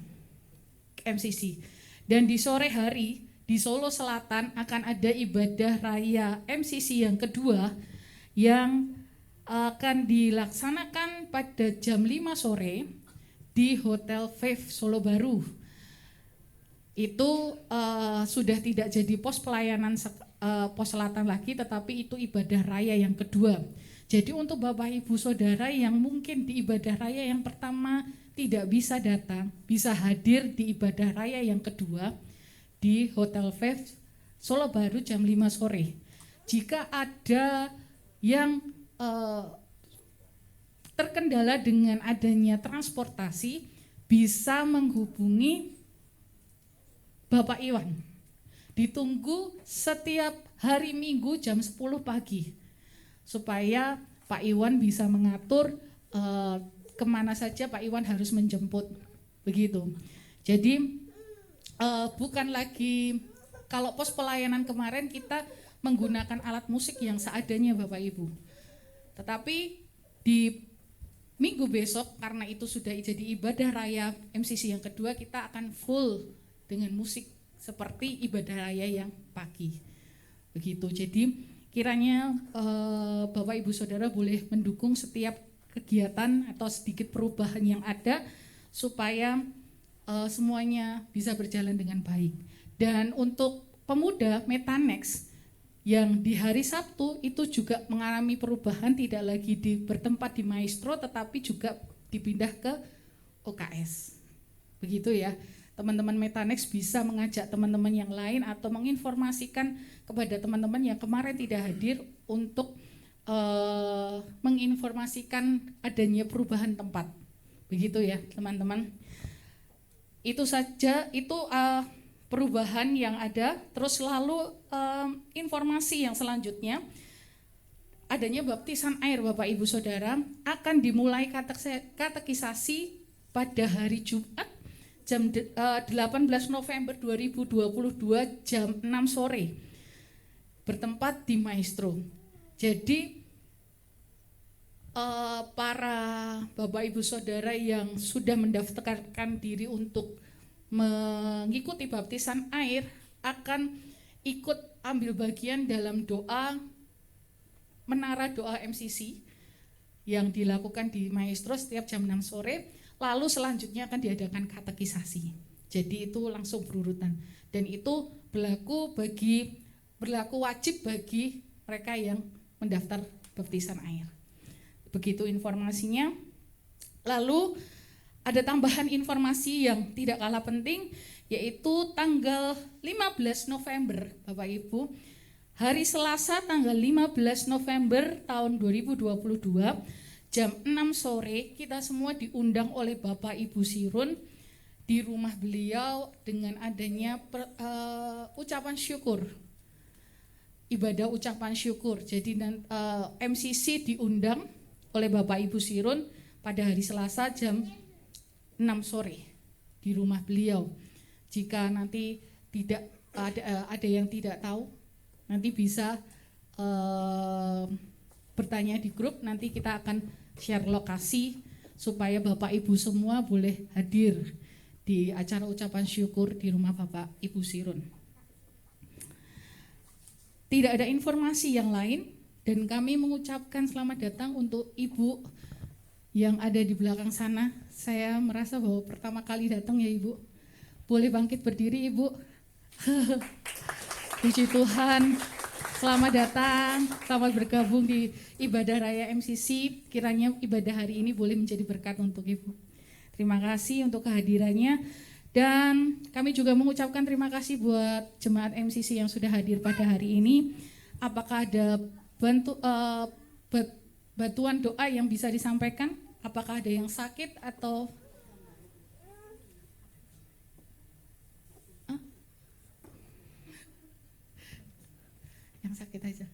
MCC, dan di sore hari di Solo Selatan akan ada ibadah raya MCC yang kedua yang akan dilaksanakan pada jam 5 sore di Hotel Faith Solo Baru. Itu sudah tidak jadi pos pelayanan pos selatan lagi, tetapi itu ibadah raya yang kedua. Jadi untuk Bapak Ibu Saudara yang mungkin di ibadah raya yang pertama tidak bisa datang, bisa hadir di ibadah raya yang kedua di Hotel Faith Solo Baru jam 5 sore. Jika ada yang terkendala dengan adanya transportasi, bisa menghubungi Bapak Iwan. Ditunggu setiap hari Minggu jam 10 pagi supaya Pak Iwan bisa mengatur kemana saja Pak Iwan harus menjemput, begitu. Jadi bukan lagi kalau pos pelayanan kemarin kita menggunakan alat musik yang seadanya Bapak Ibu, tetapi di minggu besok karena itu sudah jadi ibadah raya MCC yang kedua, kita akan full dengan musik seperti ibadah raya yang pagi, begitu. Jadi kiranya Bapak Ibu Saudara boleh mendukung setiap kegiatan atau sedikit perubahan yang ada supaya semuanya bisa berjalan dengan baik. Dan untuk pemuda Metanex yang di hari Sabtu itu juga mengalami perubahan, tidak lagi bertempat di Maestro tetapi juga dipindah ke OKS, begitu ya. Teman-teman Metanex bisa mengajak teman-teman yang lain atau menginformasikan kepada teman-teman yang kemarin tidak hadir untuk menginformasikan adanya perubahan tempat, begitu ya teman-teman. Itu saja, itu perubahan yang ada. Terus lalu informasi yang selanjutnya, adanya baptisan air Bapak Ibu Saudara akan dimulai katekisasi pada hari Jumat jam 18 November 2022 jam 6 sore bertempat di Maestro. Jadi para Bapak Ibu Saudara yang sudah mendaftarkan diri untuk mengikuti baptisan air akan ikut ambil bagian dalam doa menara doa MCC yang dilakukan di Maestro setiap jam 6 sore. Lalu selanjutnya akan diadakan katekisasi. Jadi itu langsung berurutan, dan itu berlaku wajib bagi mereka yang mendaftar baptisan air. Begitu informasinya. Lalu ada tambahan informasi yang tidak kalah penting, yaitu tanggal 15 November Bapak Ibu, hari Selasa tanggal 15 November tahun 2022 jam 6 sore kita semua diundang oleh Bapak Ibu Sirun di rumah beliau dengan adanya ucapan syukur, ibadah ucapan syukur. Jadi MCC diundang oleh Bapak Ibu Sirun pada hari Selasa jam 6 sore di rumah beliau. Jika nanti tidak ada yang tidak tahu, nanti bisa bertanya di grup, nanti kita akan share lokasi supaya Bapak Ibu semua boleh hadir di acara ucapan syukur di rumah Bapak Ibu Sirun. Tidak ada informasi yang lain dan kami mengucapkan selamat datang untuk Ibu yang ada di belakang sana. Saya merasa bahwa pertama kali datang ya Ibu. Boleh bangkit berdiri Ibu. Puji Tuhan. Selamat datang, selamat bergabung di ibadah raya MCC. Kiranya ibadah hari ini boleh menjadi berkat untuk Ibu. Terima kasih untuk kehadirannya. Dan kami juga mengucapkan terima kasih buat jemaat MCC yang sudah hadir pada hari ini. Apakah ada bantuan doa yang bisa disampaikan? Apakah ada yang sakit atau yang sakit aja?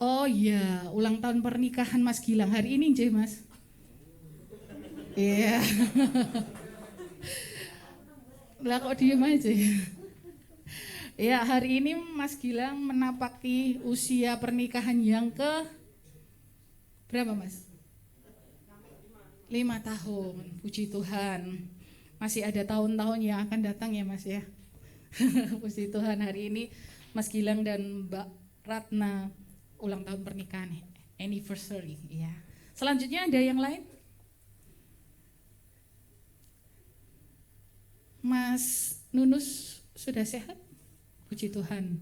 Oh iya, ulang tahun pernikahan Mas Gilang hari ini, Nje Mas. Iya. Lah kok diem aja ya? Ya, hari ini Mas Gilang menapaki usia pernikahan yang ke berapa Mas? 5 tahun, puji Tuhan. Masih ada tahun-tahun yang akan datang ya Mas ya. Puji Tuhan, hari ini Mas Gilang dan Mbak Ratna ulang tahun pernikahan, anniversary ya. Selanjutnya ada yang lain? Mas Nunus sudah sehat? Puji Tuhan.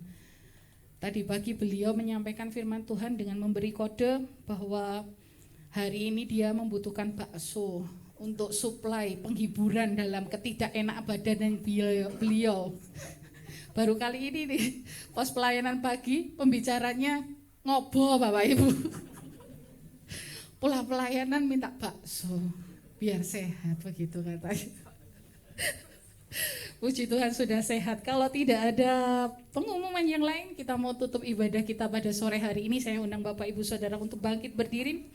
Tadi pagi beliau menyampaikan firman Tuhan dengan memberi kode bahwa hari ini dia membutuhkan bakso untuk suplai penghiburan dalam ketidakenak badan beliau. Baru kali ini nih, pos pelayanan pagi pembicaranya ngobrol Bapak Ibu. Pulang pelayanan minta bakso biar sehat begitu katanya. Puji Tuhan sudah sehat. Kalau tidak ada pengumuman yang lain, kita mau tutup ibadah kita pada sore hari ini. Saya undang Bapak Ibu Saudara untuk bangkit berdiri.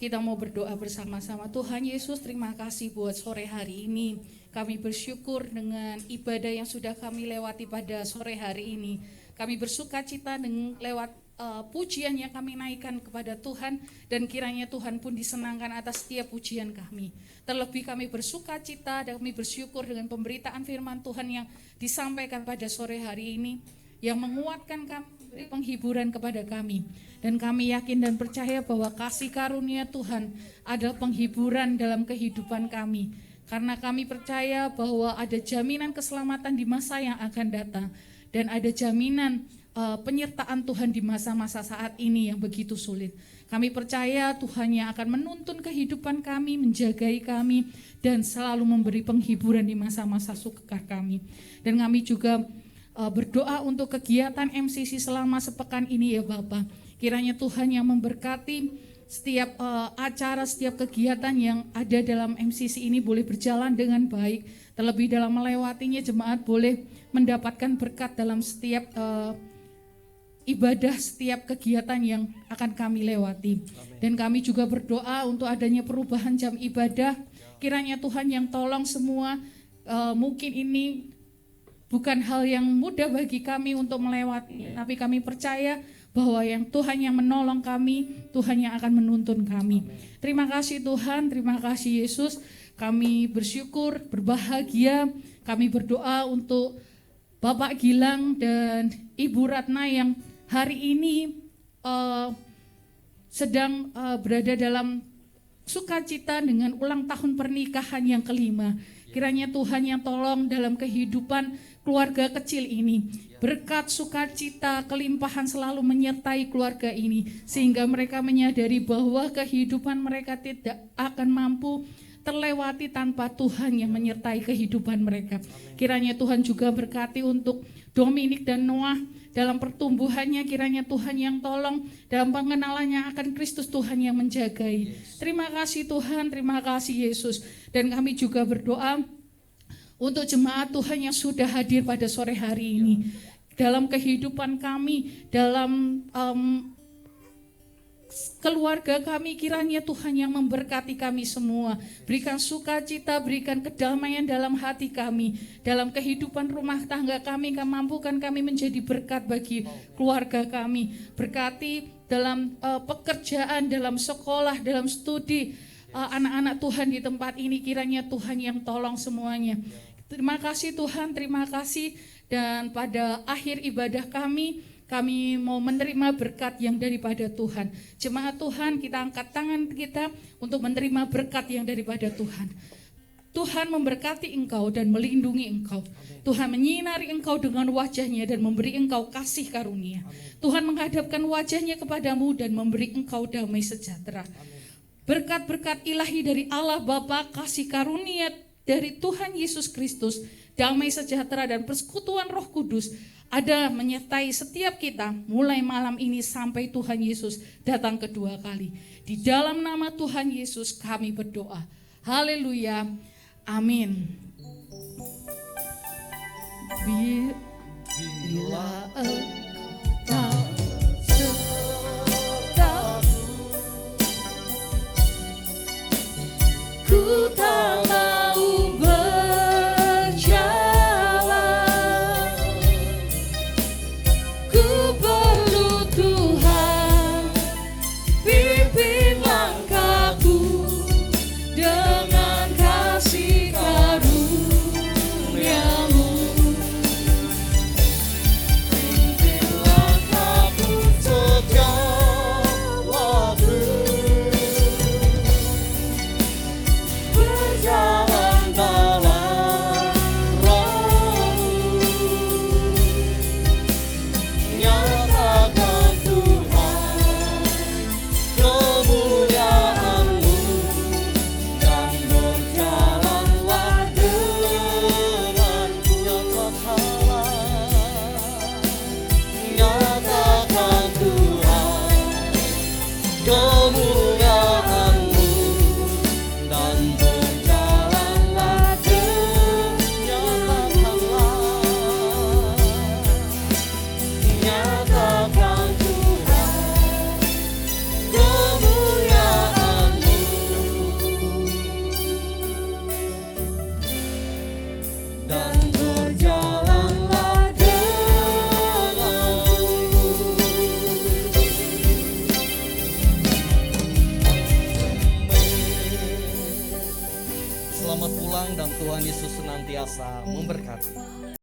Kita mau berdoa bersama-sama. Tuhan Yesus, terima kasih buat sore hari ini. Kami bersyukur dengan ibadah yang sudah kami lewati pada sore hari ini. Kami bersuka cita dengan lewat pujian yang kami naikkan kepada Tuhan, dan kiranya Tuhan pun disenangkan atas setiap pujian kami. Terlebih kami bersuka cita dan kami bersyukur dengan pemberitaan firman Tuhan yang disampaikan pada sore hari ini, yang menguatkan kami, penghiburan kepada kami. Dan kami yakin dan percaya bahwa kasih karunia Tuhan adalah penghiburan dalam kehidupan kami. Karena kami percaya bahwa ada jaminan keselamatan di masa yang akan datang, dan ada jaminan penyertaan Tuhan di masa-masa saat ini yang begitu sulit. Kami percaya Tuhan yang akan menuntun kehidupan kami, menjagai kami, dan selalu memberi penghiburan di masa-masa sukar kami. Dan kami juga berdoa untuk kegiatan MCC selama sepekan ini ya Bapak. Kiranya Tuhan yang memberkati setiap acara, setiap kegiatan yang ada dalam MCC ini boleh berjalan dengan baik. Terlebih dalam melewatinya, jemaat boleh mendapatkan berkat dalam setiap ibadah, setiap kegiatan yang akan kami lewati. Dan kami juga berdoa untuk adanya perubahan jam ibadah. Kiranya Tuhan yang tolong semua, mungkin ini bukan hal yang mudah bagi kami untuk melewati, tapi kami percaya bahwa yang Tuhan yang menolong kami, Tuhan yang akan menuntun kami. Terima kasih Tuhan, terima kasih Yesus. Kami bersyukur, berbahagia. Kami berdoa untuk Bapak Gilang dan Ibu Ratna yang hari ini sedang berada dalam sukacita dengan ulang tahun pernikahan yang kelima. Kiranya Tuhan yang tolong dalam kehidupan keluarga kecil ini. Berkat sukacita, kelimpahan selalu menyertai keluarga ini. Sehingga mereka menyadari bahwa kehidupan mereka tidak akan mampu terlewati tanpa Tuhan yang menyertai kehidupan mereka. Kiranya Tuhan juga berkati untuk Dominik dan Noah dalam pertumbuhannya. Kiranya Tuhan yang tolong dalam pengenalannya akan Kristus, Tuhan yang menjagai. Terima kasih Tuhan, terima kasih Yesus. Dan kami juga berdoa untuk jemaat Tuhan yang sudah hadir pada sore hari ini. Dalam kehidupan kami, dalam keluarga kami, kiranya Tuhan yang memberkati kami semua. Berikan sukacita, berikan kedamaian dalam hati kami, dalam kehidupan rumah tangga kami, mampukan kami menjadi berkat bagi keluarga kami. Berkati dalam pekerjaan, dalam sekolah, dalam studi, anak-anak Tuhan di tempat ini, kiranya Tuhan yang tolong semuanya. Terima kasih Tuhan, terima kasih. Dan pada akhir ibadah kami mau menerima berkat yang daripada Tuhan. Jemaat Tuhan, kita angkat tangan kita untuk menerima berkat yang daripada Tuhan. Tuhan memberkati engkau dan melindungi engkau. Tuhan menyinari engkau dengan wajahnya dan memberi engkau kasih karunia. Tuhan menghadapkan wajahnya kepadamu dan memberi engkau damai sejahtera. Berkat-berkat ilahi dari Allah Bapa, kasih karunia dari Tuhan Yesus Kristus, damai sejahtera dan persekutuan Roh Kudus ada menyertai setiap kita mulai malam ini sampai Tuhan Yesus datang kedua kali. Di dalam nama Tuhan Yesus kami berdoa. Haleluya. Amin. Bila engkau sertaku, ku tak mau berjalan. Ku perlu Tuhan, pimpin langkahku dengan kasih karunia-Mu. Pimpin langkahku setiap waktu, berjalan dalam Roh-Mu. Nyatakan Tuhan kemuliaan-Mu dan berjalanlah denganku. Nyatakan Tuhan kemuliaan-Mu dan berjalanlah nyatakan Tuhan kemuliaan-Mu dan berjalanlah denganku. Selamat pulang dan Tuhan Yesus senantiasa memberkati.